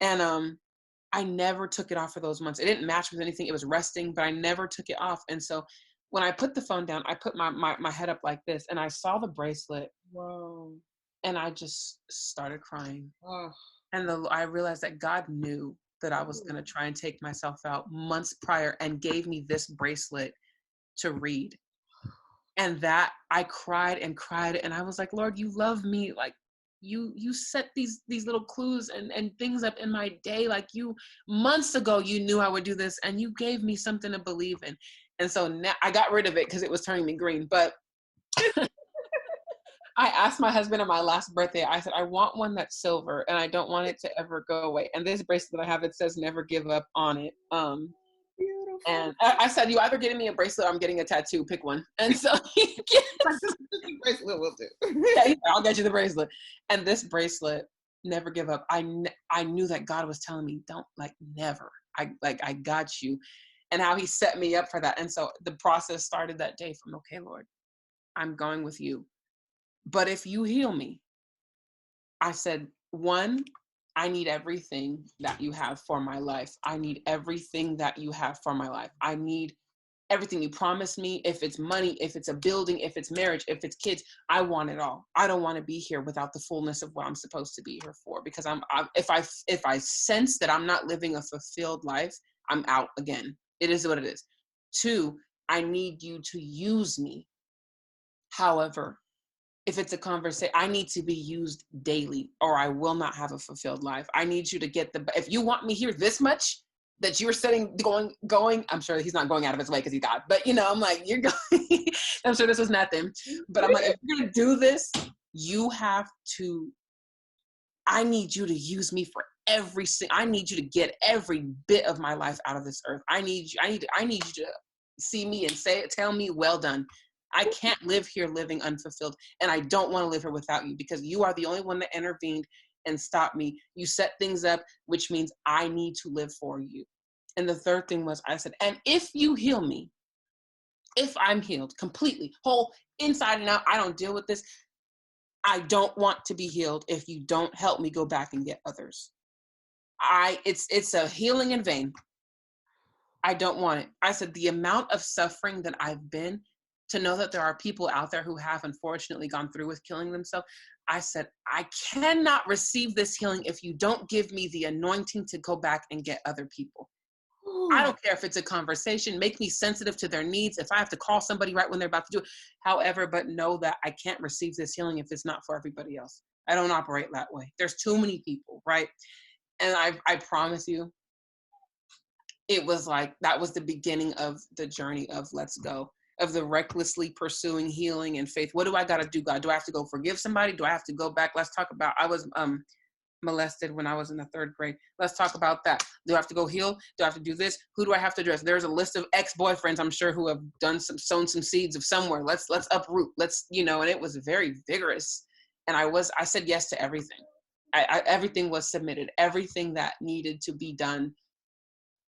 And I never took it off for those months. It didn't match with anything. It was resting, but I never took it off. And so when I put the phone down, I put my head up like this and I saw the bracelet. Whoa. And I just started crying. Oh. And I realized that God knew that I was going to try and take myself out months prior and gave me this bracelet to read. And that I cried and cried. And I was like, Lord, you love me. Like you set these little clues and things up in my day. Like months ago, you knew I would do this and you gave me something to believe in. And so now I got rid of it because it was turning me green. But I asked my husband on my last birthday, I said, I want one that's silver and I don't want it to ever go away. And this bracelet I have, it says never give up on it. Beautiful. And I said, you either getting me a bracelet or I'm getting a tattoo, pick one. And so bracelet will do. Yeah, I'll get you the bracelet. And this bracelet, never give up. I knew that God was telling me, don't, never. I got you. And how he set me up for that. And so the process started that day from, okay, Lord, I'm going with you. But if you heal me, I said, one, I need everything that you have for my life. I need everything that you have for my life. I need everything you promised me. If it's money, if it's a building, if it's marriage, if it's kids, I want it all. I don't want to be here without the fullness of what I'm supposed to be here for. Because if I sense that I'm not living a fulfilled life, I'm out again. It is what it is. Two, I need you to use me. However, if it's a conversation, I need to be used daily or I will not have a fulfilled life. I need you to get if you want me here this much that you're setting, going, I'm sure he's not going out of his way because he's God, but I'm like, you're going, I'm sure this was nothing, but I'm like, if you're going to do this, I need you to use me for I need you to get every bit of my life out of this earth. I need you to see me and tell me, well done. I can't live here living unfulfilled, and I don't want to live here without you because you are the only one that intervened and stopped me. You set things up, which means I need to live for you. And the third thing was, I said, and if you heal me, if I'm healed completely, whole, inside and out, I don't deal with this. I don't want to be healed if you don't help me go back and get others. It's a healing in vain. I don't want it. I said, the amount of suffering that I've been, to know that there are people out there who have unfortunately gone through with killing themselves. I said, I cannot receive this healing if you don't give me the anointing to go back and get other people. Ooh. I don't care if it's a conversation, make me sensitive to their needs. If I have to call somebody right when they're about to do it, however, but know that I can't receive this healing if it's not for everybody else. I don't operate that way. There's too many people, right? And I promise you, it was like, that was the beginning of the journey of Let's Go. Of the recklessly pursuing healing and faith. What do I got to do, God? Do I have to go forgive somebody? Do I have to go back? Let's talk about, I was molested when I was in the 3rd grade. Let's talk about that. Do I have to go heal? Do I have to do this? Who do I have to address? There's a list of ex-boyfriends, I'm sure, who have sown some seeds of somewhere. Let's uproot. And it was very vigorous. And I said yes to everything. Everything was submitted. Everything that needed to be done,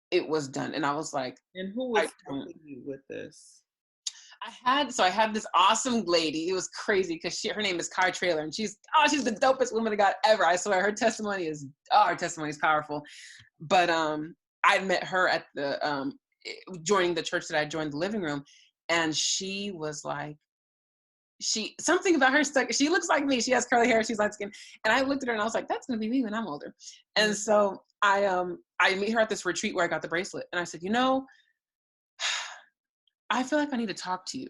it was done. And I was like, and who was helping you with this? I had this awesome lady. It was crazy because her name is Kai Trailer, and she's the dopest woman of God ever. I swear, her testimony is powerful. But I met her at the joining the church that I joined, the living room, and she was like, something about her stuck. She looks like me. She has curly hair. She's light skin, and I looked at her and I was like, that's gonna be me when I'm older. And so I meet her at this retreat where I got the bracelet, and I said, I feel like I need to talk to you.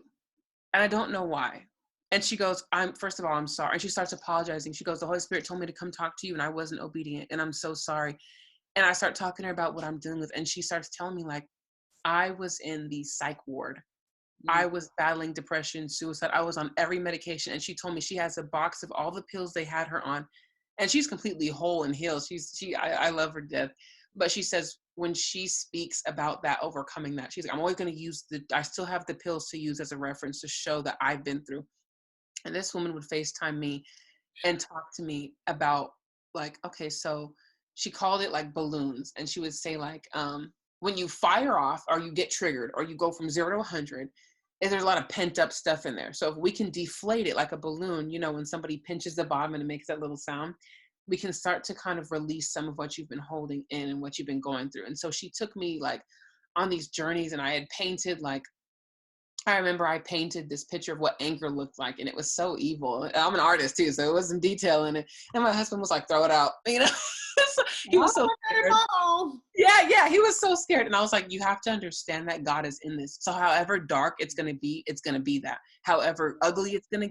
And I don't know why. And she goes, first of all, I'm sorry. And she starts apologizing. She goes, the Holy Spirit told me to come talk to you and I wasn't obedient and I'm so sorry. And I start talking to her about what I'm dealing with. And she starts telling me, like, I was in the psych ward. I was battling depression, suicide. I was on every medication. And she told me she has a box of all the pills they had her on. and she's completely whole and healed. I love her to death. But she says when she speaks about that, overcoming that, she's like, I'm always going to use I still have the pills to use as a reference to show that I've been through. And this woman would FaceTime me and talk to me about, like, okay, so she called it like balloons. And she would say, like, when you fire off or you get triggered or you go from 0 to 100, there's a lot of pent up stuff in there. So if we can deflate it like a balloon, you know, when somebody pinches the bottom and it makes that little sound, we can start to kind of release some of what you've been holding in and what you've been going through. And so she took me like on these journeys, and I had painted, like, I remember I painted this picture of what anger looked like, and it was so evil. I'm an artist too, so it was some detail in it. And my husband was like, throw it out, you know? So he was so scared. Yeah, he was so scared. And I was like, you have to understand that God is in this. So however dark it's going to be that. However ugly it's going to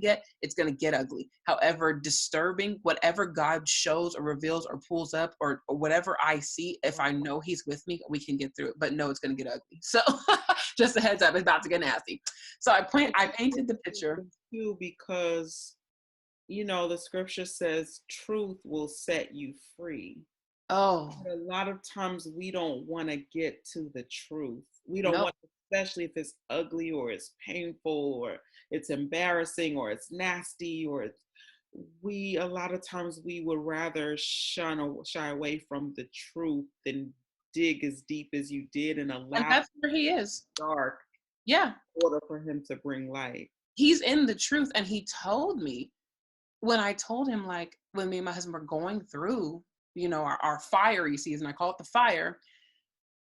get ugly. However disturbing, whatever God shows or reveals or pulls up or whatever I see, if I know he's with me, we can get through it. But no, it's going to get ugly. So just a heads up, it's about to get nasty. So I painted the picture. Too, because, you know, the scripture says truth will set you free. Oh. But a lot of times we don't want to get to the truth. We don't Nope. want, especially if it's ugly or it's painful or it's embarrassing or it's nasty or it's, a lot of times we would rather shy away from the truth than dig as deep as you did and allow. And that's where he is. Dark. Yeah. In order for him to bring light. He's in the truth. And he told me, when I told him, like, when me and my husband were going through, you know, our fiery season, I call it the fire,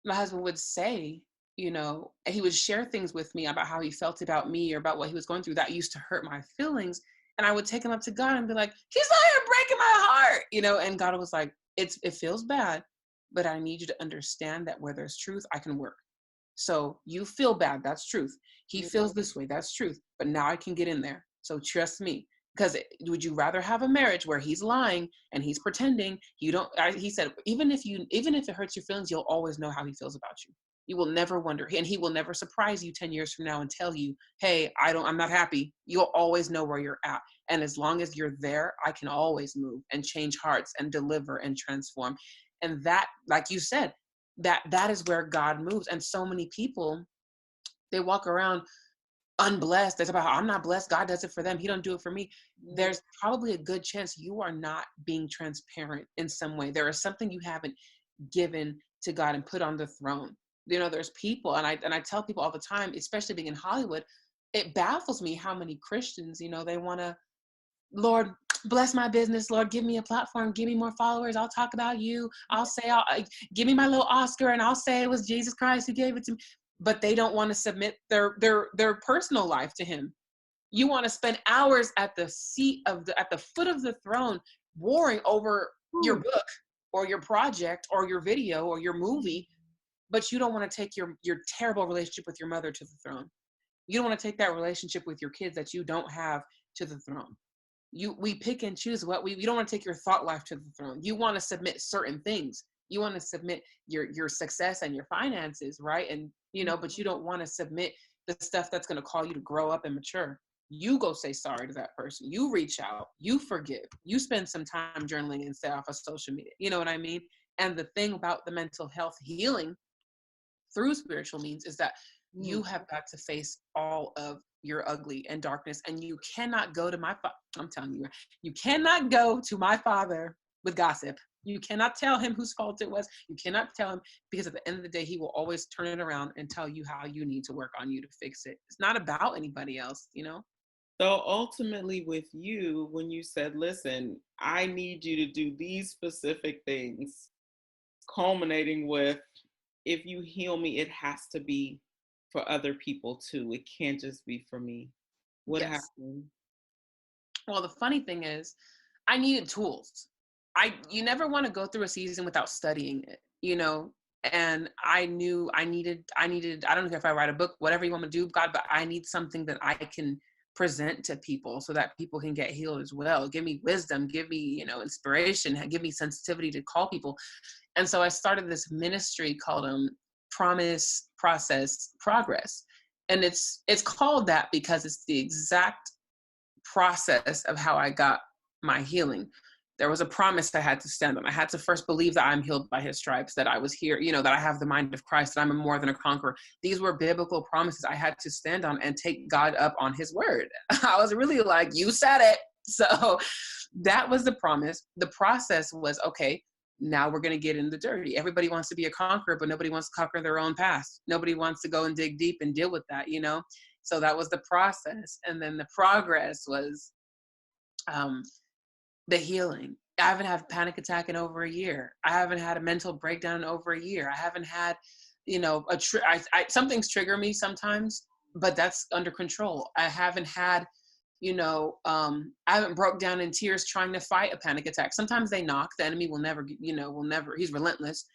my husband would say, you know, he would share things with me about how he felt about me or about what he was going through that used to hurt my feelings. And I would take him up to God and be like, he's not here breaking my heart, you know, and God was like, it feels bad, but I need you to understand that where there's truth, I can work. So you feel bad, that's truth. He feels this way, that's truth. But now I can get in there. So trust me. Because would you rather have a marriage where he's lying and he's pretending? He said, even if it hurts your feelings, you'll always know how he feels about you. You will never wonder, and he will never surprise you 10 years from now and tell you, hey, I'm not happy. You'll always know where you're at. And as long as you're there, I can always move and change hearts and deliver and transform. And that, like you said, that is where God moves. And so many people, they walk around unblessed. That's about how I'm not blessed. God does it for them. He don't do it for me. There's probably a good chance you are not being transparent in some way. There is something you haven't given to God and put on the throne. You know, there's people, and I tell people all the time, especially being in Hollywood, it baffles me how many Christians, you know, they want to, Lord, bless my business. Lord, give me a platform. Give me more followers. I'll talk about you. Give me my little Oscar, and I'll say it was Jesus Christ who gave it to me. But they don't want to submit their personal life to him. You want to spend hours at the foot of the throne, warring over your book or your project or your video or your movie, but you don't want to take your terrible relationship with your mother to the throne. You don't want to take that relationship with your kids that you don't have to the throne. We pick and choose you don't want to take your thought life to the throne. You want to submit certain things. You want to submit your success and your finances, right? And, you know, but you don't want to submit the stuff that's going to call you to grow up and mature. You go say sorry to that person. You reach out. You forgive. You spend some time journaling and stay off of social media. You know what I mean? And the thing about the mental health healing through spiritual means is that you have got to face all of your ugly and darkness. And you cannot go to I'm telling you, you cannot go to my Father with gossip. You cannot tell him whose fault it was. You cannot tell him, because at the end of the day, he will always turn it around and tell you how you need to work on you to fix it. It's not about anybody else, you know? So ultimately with you, when you said, listen, I need you to do these specific things, culminating with, if you heal me, it has to be for other people too. It can't just be for me. What happened? Well, the funny thing is, I needed tools. You never want to go through a season without studying it, you know? And I knew I needed, I don't know if I write a book, whatever you want me to do, God, but I need something that I can present to people so that people can get healed as well. Give me wisdom, give me, you know, inspiration, give me sensitivity to call people. And so I started this ministry called Promise, Process, Progress. And it's called that because it's the exact process of how I got my healing. There was a promise I had to stand on. I had to first believe that I'm healed by his stripes, that I was here, that I have the mind of Christ, that I'm a more than a conqueror. These were biblical promises I had to stand on and take God up on his word. I was really like, you said it. So that was the promise. The process was, okay, now we're going to get in the dirty. Everybody wants to be a conqueror, but nobody wants to conquer their own past. Nobody wants to go and dig deep and deal with that, So that was the process. And then the progress was the healing. I haven't had a panic attack in over a year. I haven't had a mental breakdown in over a year. I haven't had, some things trigger me sometimes, but that's under control. I haven't had, I haven't broke down in tears trying to fight a panic attack. Sometimes they knock. The enemy will never, he's relentless.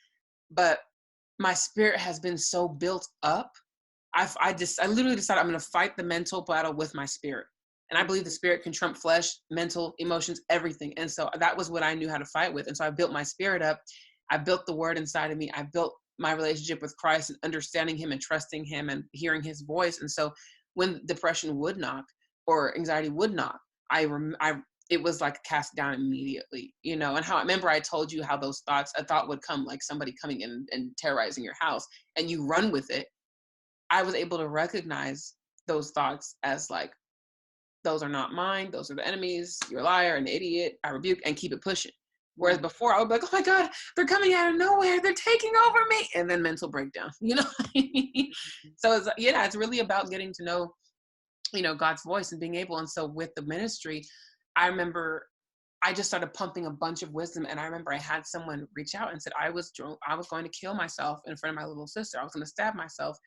But my spirit has been so built up. I literally decided I'm going to fight the mental battle with my spirit. And I believe the spirit can trump flesh, mental, emotions, everything. And so that was what I knew how to fight with. And so I built my spirit up. I built the word inside of me. I built my relationship with Christ and understanding him and trusting him and hearing his voice. And so when depression would knock or anxiety would knock, it was like cast down immediately, and how I remember I told you how those thoughts, a thought would come like somebody coming in and terrorizing your house and you run with it. I was able to recognize those thoughts as like, those are not mine. Those are the enemies. You're a liar, an idiot. I rebuke and keep it pushing. Whereas before I would be like, oh my God, they're coming out of nowhere. They're taking over me. And then mental breakdown, So it's really about getting to know, God's voice and being able. And so with the ministry, I remember I just started pumping a bunch of wisdom. And I remember I had someone reach out and said, I was going to kill myself in front of my little sister. I was going to stab myself.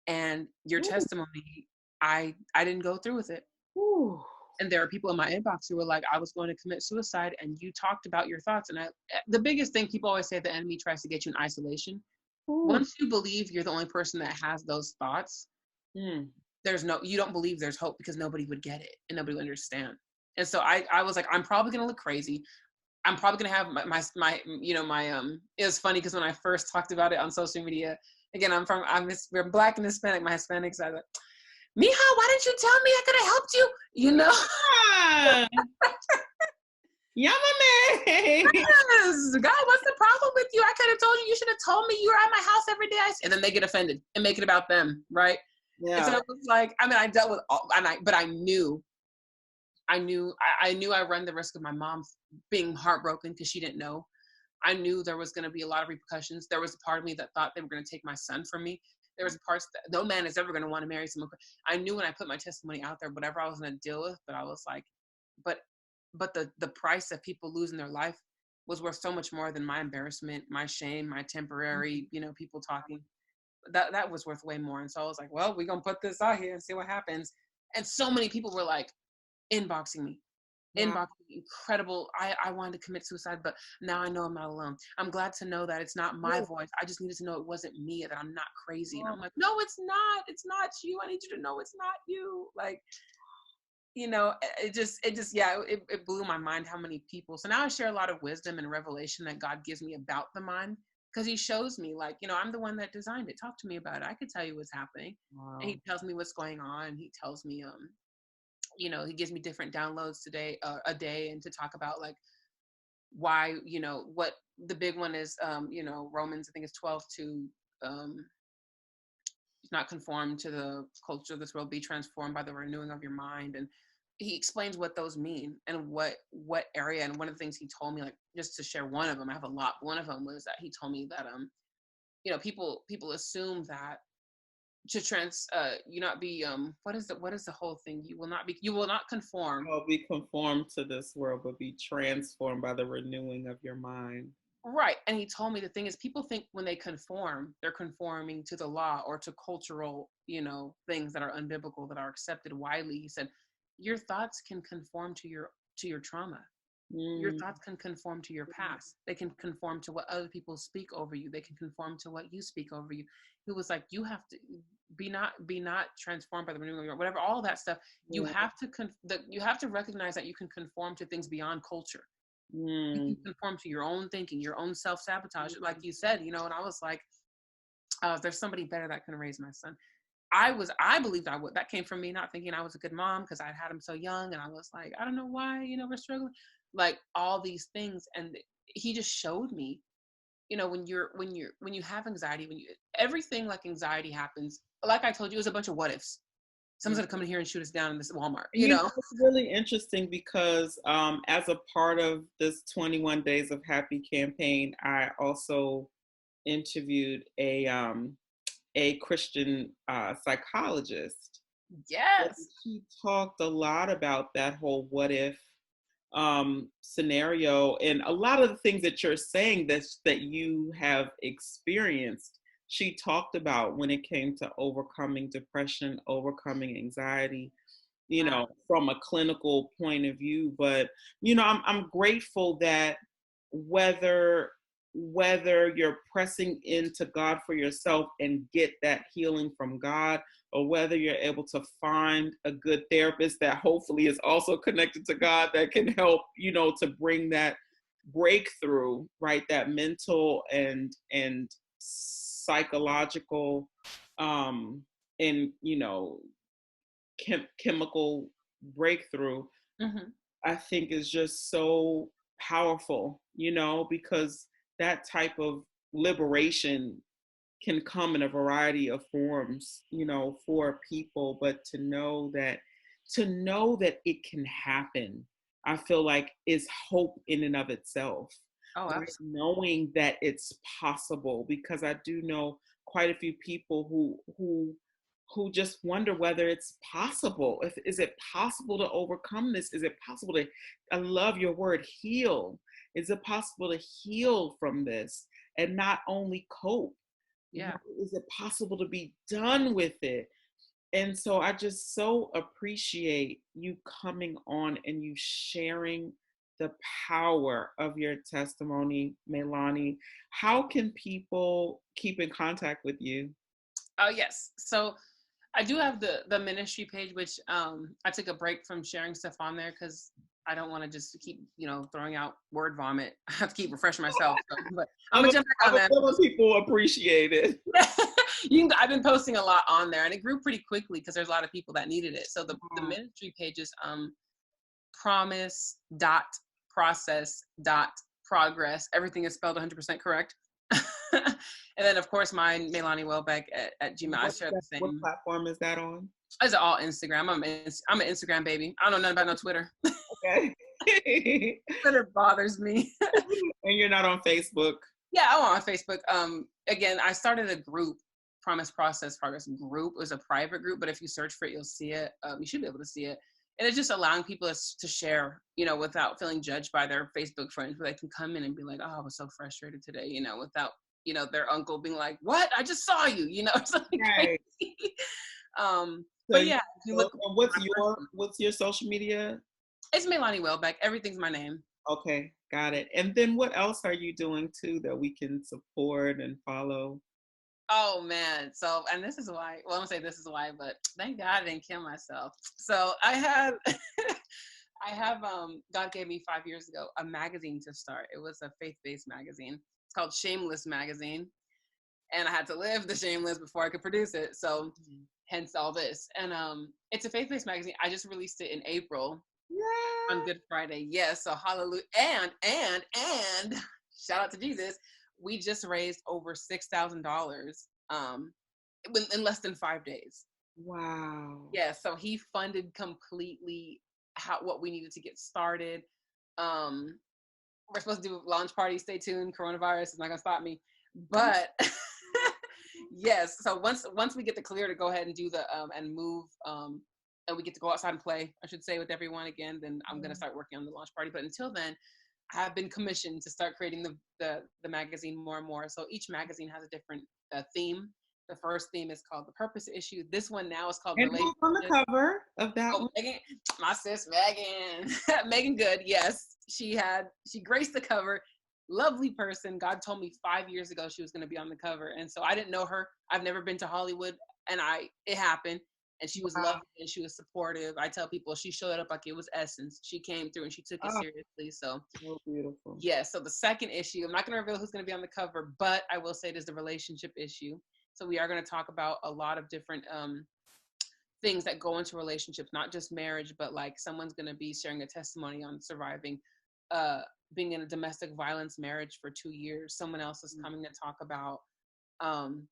And your testimony, I didn't go through with it. Ooh. And there are people in my inbox who were like, I was going to commit suicide and you talked about your thoughts. And the biggest thing, people always say the enemy tries to get you in isolation. Ooh. Once you believe you're the only person that has those thoughts, you don't believe there's hope because nobody would get it and nobody would understand. And so I was like, I'm probably going to look crazy. I'm probably going to have it was funny because when I first talked about it on social media, again, we're Black and Hispanic, my Hispanic side, like, Mija, why didn't you tell me I could have helped you? Yamame. Yes. God, what's the problem with you? I could have told you. You should have told me you were at my house every day. And then they get offended and make it about them, right? Yeah. And so it was like, I dealt with all, but I knew I run the risk of my mom being heartbroken because she didn't know. I knew there was going to be a lot of repercussions. There was a part of me that thought they were going to take my son from me. There was parts that no man is ever going to want to marry someone. I knew when I put my testimony out there, whatever I was going to deal with, but I was like, but the price that people lose in their life was worth so much more than my embarrassment, my shame, my temporary, people talking. That was worth way more. And so I was like, well, we're going to put this out here and see what happens. And so many people were like inboxing me. Incredible. I wanted to commit suicide, but now I know I'm not alone. I'm glad to know that it's not my voice. I just needed to know it wasn't me, that I'm not crazy. And I'm like, no, it's not. It's not you. I need you to know it's not you. Like, it blew my mind how many people. So now I share a lot of wisdom and revelation that God gives me about the mind, because he shows me, like, I'm the one that designed it. Talk to me about it. I could tell you what's happening. Wow. And he tells me what's going on. He tells me, he gives me different downloads a day, and to talk about like why, what the big one is, Romans, I think it's 12 to, not conform to the culture of this world, be transformed by the renewing of your mind. And he explains what those mean and what area. And one of the things he told me, like, just to share one of them, I have a lot. One of them was that he told me that, people assume that you not be what is the whole thing, you will not conform. Well, be conformed to this world, but be transformed by the renewing of your mind. Right. And he told me the thing is, people think when they conform, they're conforming to the law or to cultural, things that are unbiblical, that are accepted widely. He said, your thoughts can conform to your trauma. Your thoughts can conform to your past. They can conform to what other people speak over you. They can conform to what you speak over you. He was like, you have to be not transformed by the renewing of your, whatever, all that stuff. You have to recognize that you can conform to things beyond culture. You can conform to your own thinking, your own self-sabotage, like you said, and I was like, there's somebody better that can raise my son. I believed I would. That came from me not thinking I was a good mom because I'd had him so young, and I was like, I don't know why, we're struggling. like all these things. And he just showed me, you know, when you have anxiety, everything like anxiety happens, like I told you, it was a bunch of what ifs. Someone's gonna come in here and shoot us down in this Walmart, you You know, know. it's really interesting because as a part of this 21 Days of Happy campaign, I also interviewed a Christian psychologist. And Yes. she talked a lot about that whole what if scenario, and a lot of the things that you're saying that you have experienced. She talked about when it came to overcoming depression, overcoming anxiety, you Wow. know, from a clinical point of view. But you know, I'm grateful that whether you're pressing into God for yourself and get that healing from God, or whether you're able to find a good therapist that hopefully is also connected to God that can help, you know, to bring that breakthrough, right? That mental and psychological and you know chemical breakthrough, Hmm. I think is just so powerful, you know, because that type of liberation can come in a variety of forms, you know, for people. But to know that it can happen, I feel like is hope in and of itself. Oh, Right? absolutely. Knowing that it's possible, because I do know quite a few people who just wonder whether it's possible. If is it possible to overcome this? Is it possible to, I love your word, heal. Is it possible to heal from this and not only cope? Yeah. Is it possible to be done with it? And so I just so appreciate you coming on and you sharing the power of your testimony, Meilani. How can people keep in contact with you? Oh, yes. So I do have the ministry page, which I took a break from sharing stuff on there because I don't want to just keep, you know, throwing out word vomit. I have to keep refreshing myself. So, but I'm I'm a, gonna jump back I'm on a that. feeling people appreciate it. I've been posting a lot on there, and it grew pretty quickly because there's a lot of people that needed it. So the ministry page is promise dot process dot progress. Everything is spelled 100% correct. And then of course mine, Meilani Welbeck at Gmail. I share the What same. platform is that on? It's all Instagram. I'm an Instagram baby. I don't know nothing about no Twitter. Okay. Twitter bothers me. And you're not on Facebook. Yeah, I'm on Facebook. Again, I started a group, Promise Process Progress group. It was a private group, but if you search for it, you'll see it. You should be able to see it. And it's just allowing people to share, you know, without feeling judged by their Facebook friends, where they can come in and be like, "Oh, I was so frustrated today," you know, without, you know, their uncle being like, "What? I just saw you," you know, something Right. crazy. So But yeah, if you look, and my personal, what's your social media? it's Meilani Welbeck. Everything's my name. Okay, got it. And then what else are you doing too that we can support and follow? Oh man. So, and this is why, well, I'm gonna say this is why, but thank God I didn't kill myself. So I had, I have, God gave me 5 years ago a magazine to start. It was a faith-based magazine. It's called Shameless Magazine. And I had to live the shameless before I could produce it. So hence all this. And it's a faith-based magazine. I just released it in April on Yeah. Good Friday. Yes. So hallelujah. And shout out to Jesus. We just raised over $6,000 in less than 5 days. Wow. Yeah. So he funded completely what we needed to get started. Um, we're supposed to do a launch party. Stay tuned. Coronavirus is not gonna stop me. But yes. So once we get the clear to go ahead and do the and move and we get to go outside and play, I should say, with everyone again, then I'm gonna start working on the launch party. But until then, I have been commissioned to start creating the magazine more and more. So each magazine has a different theme. The first theme is called the Purpose Issue. This one now is called And who's on the Relationship. cover of that Oh, one? Megan, my sis Megan, Megan Good. Yes, she graced the cover. Lovely person. God told me 5 years ago she was going to be on the cover, and so I didn't know her. I've never been to Hollywood, and it happened. And she was Wow. lovely and she was supportive. I tell people she showed up like it was essence. She came through and she took it Oh, seriously. So so beautiful. yeah. So the second issue, I'm not going to reveal who's going to be on the cover, but I will say it is the relationship issue. So we are going to talk about a lot of different things that go into relationships, not just marriage, but like someone's going to be sharing a testimony on surviving being in a domestic violence marriage for 2 years. Someone else is coming to talk about um,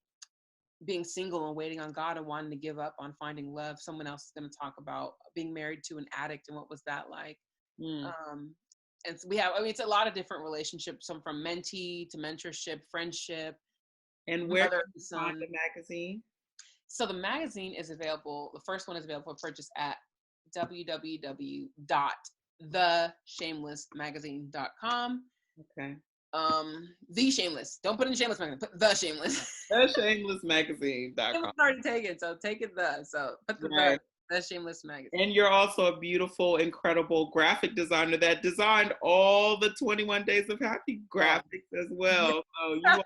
being single and waiting on God and wanting to give up on finding love. Someone else is going to talk about being married to an addict and what was that like. Mm. And so we have, I mean, it's a lot of different relationships, some from mentee to mentorship, friendship, And where mother can and you find son. the magazine? So the magazine is available. The first one is available for purchase at www.theshamelessmagazine.com. Okay. The Shameless. Don't put in Shameless Magazine. Put The Shameless. TheShamelessMagazine.com. It was already taken, so take it the. So put Right. the Shameless Magazine. And you're also a beautiful, incredible graphic designer that designed all the 21 Days of Happy graphics as well. So you.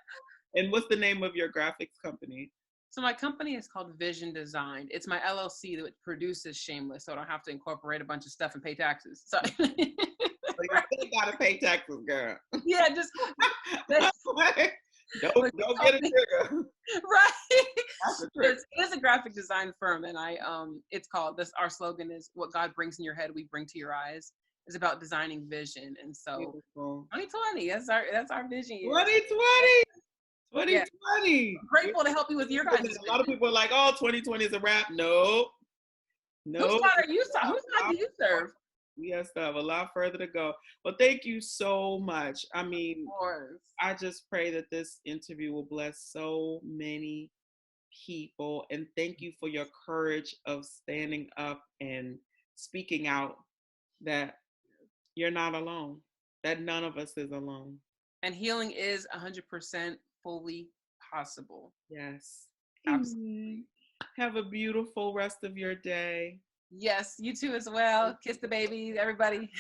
And what's the name of your graphics company? So my company is called Vision Design. It's my LLC that produces Shameless, so I don't have to incorporate a bunch of stuff and pay taxes. So So you still gotta pay taxes, girl. yeah, just don't get a trigger. Right. That's a trigger. It is a graphic design firm, and it's called this. Our slogan is "What God brings in your head, we bring to your eyes." It's about designing vision, and so Beautiful. 2020. That's our vision year. 2020. Yeah. 2020. I'm grateful to help you with your guys' vision. A lot of people are like, "Oh, 2020 is a wrap." No. Whose side are you? Whose side do you serve? We still have a lot further to go. Well, thank you so much. I mean, Of course. I just pray that this interview will bless so many people. And thank you for your courage of standing up and speaking out that you're not alone, that none of us is alone. And healing is 100% fully possible. Yes. Absolutely. Have a beautiful rest of your day. Yes, you too as well. Kiss the baby, everybody.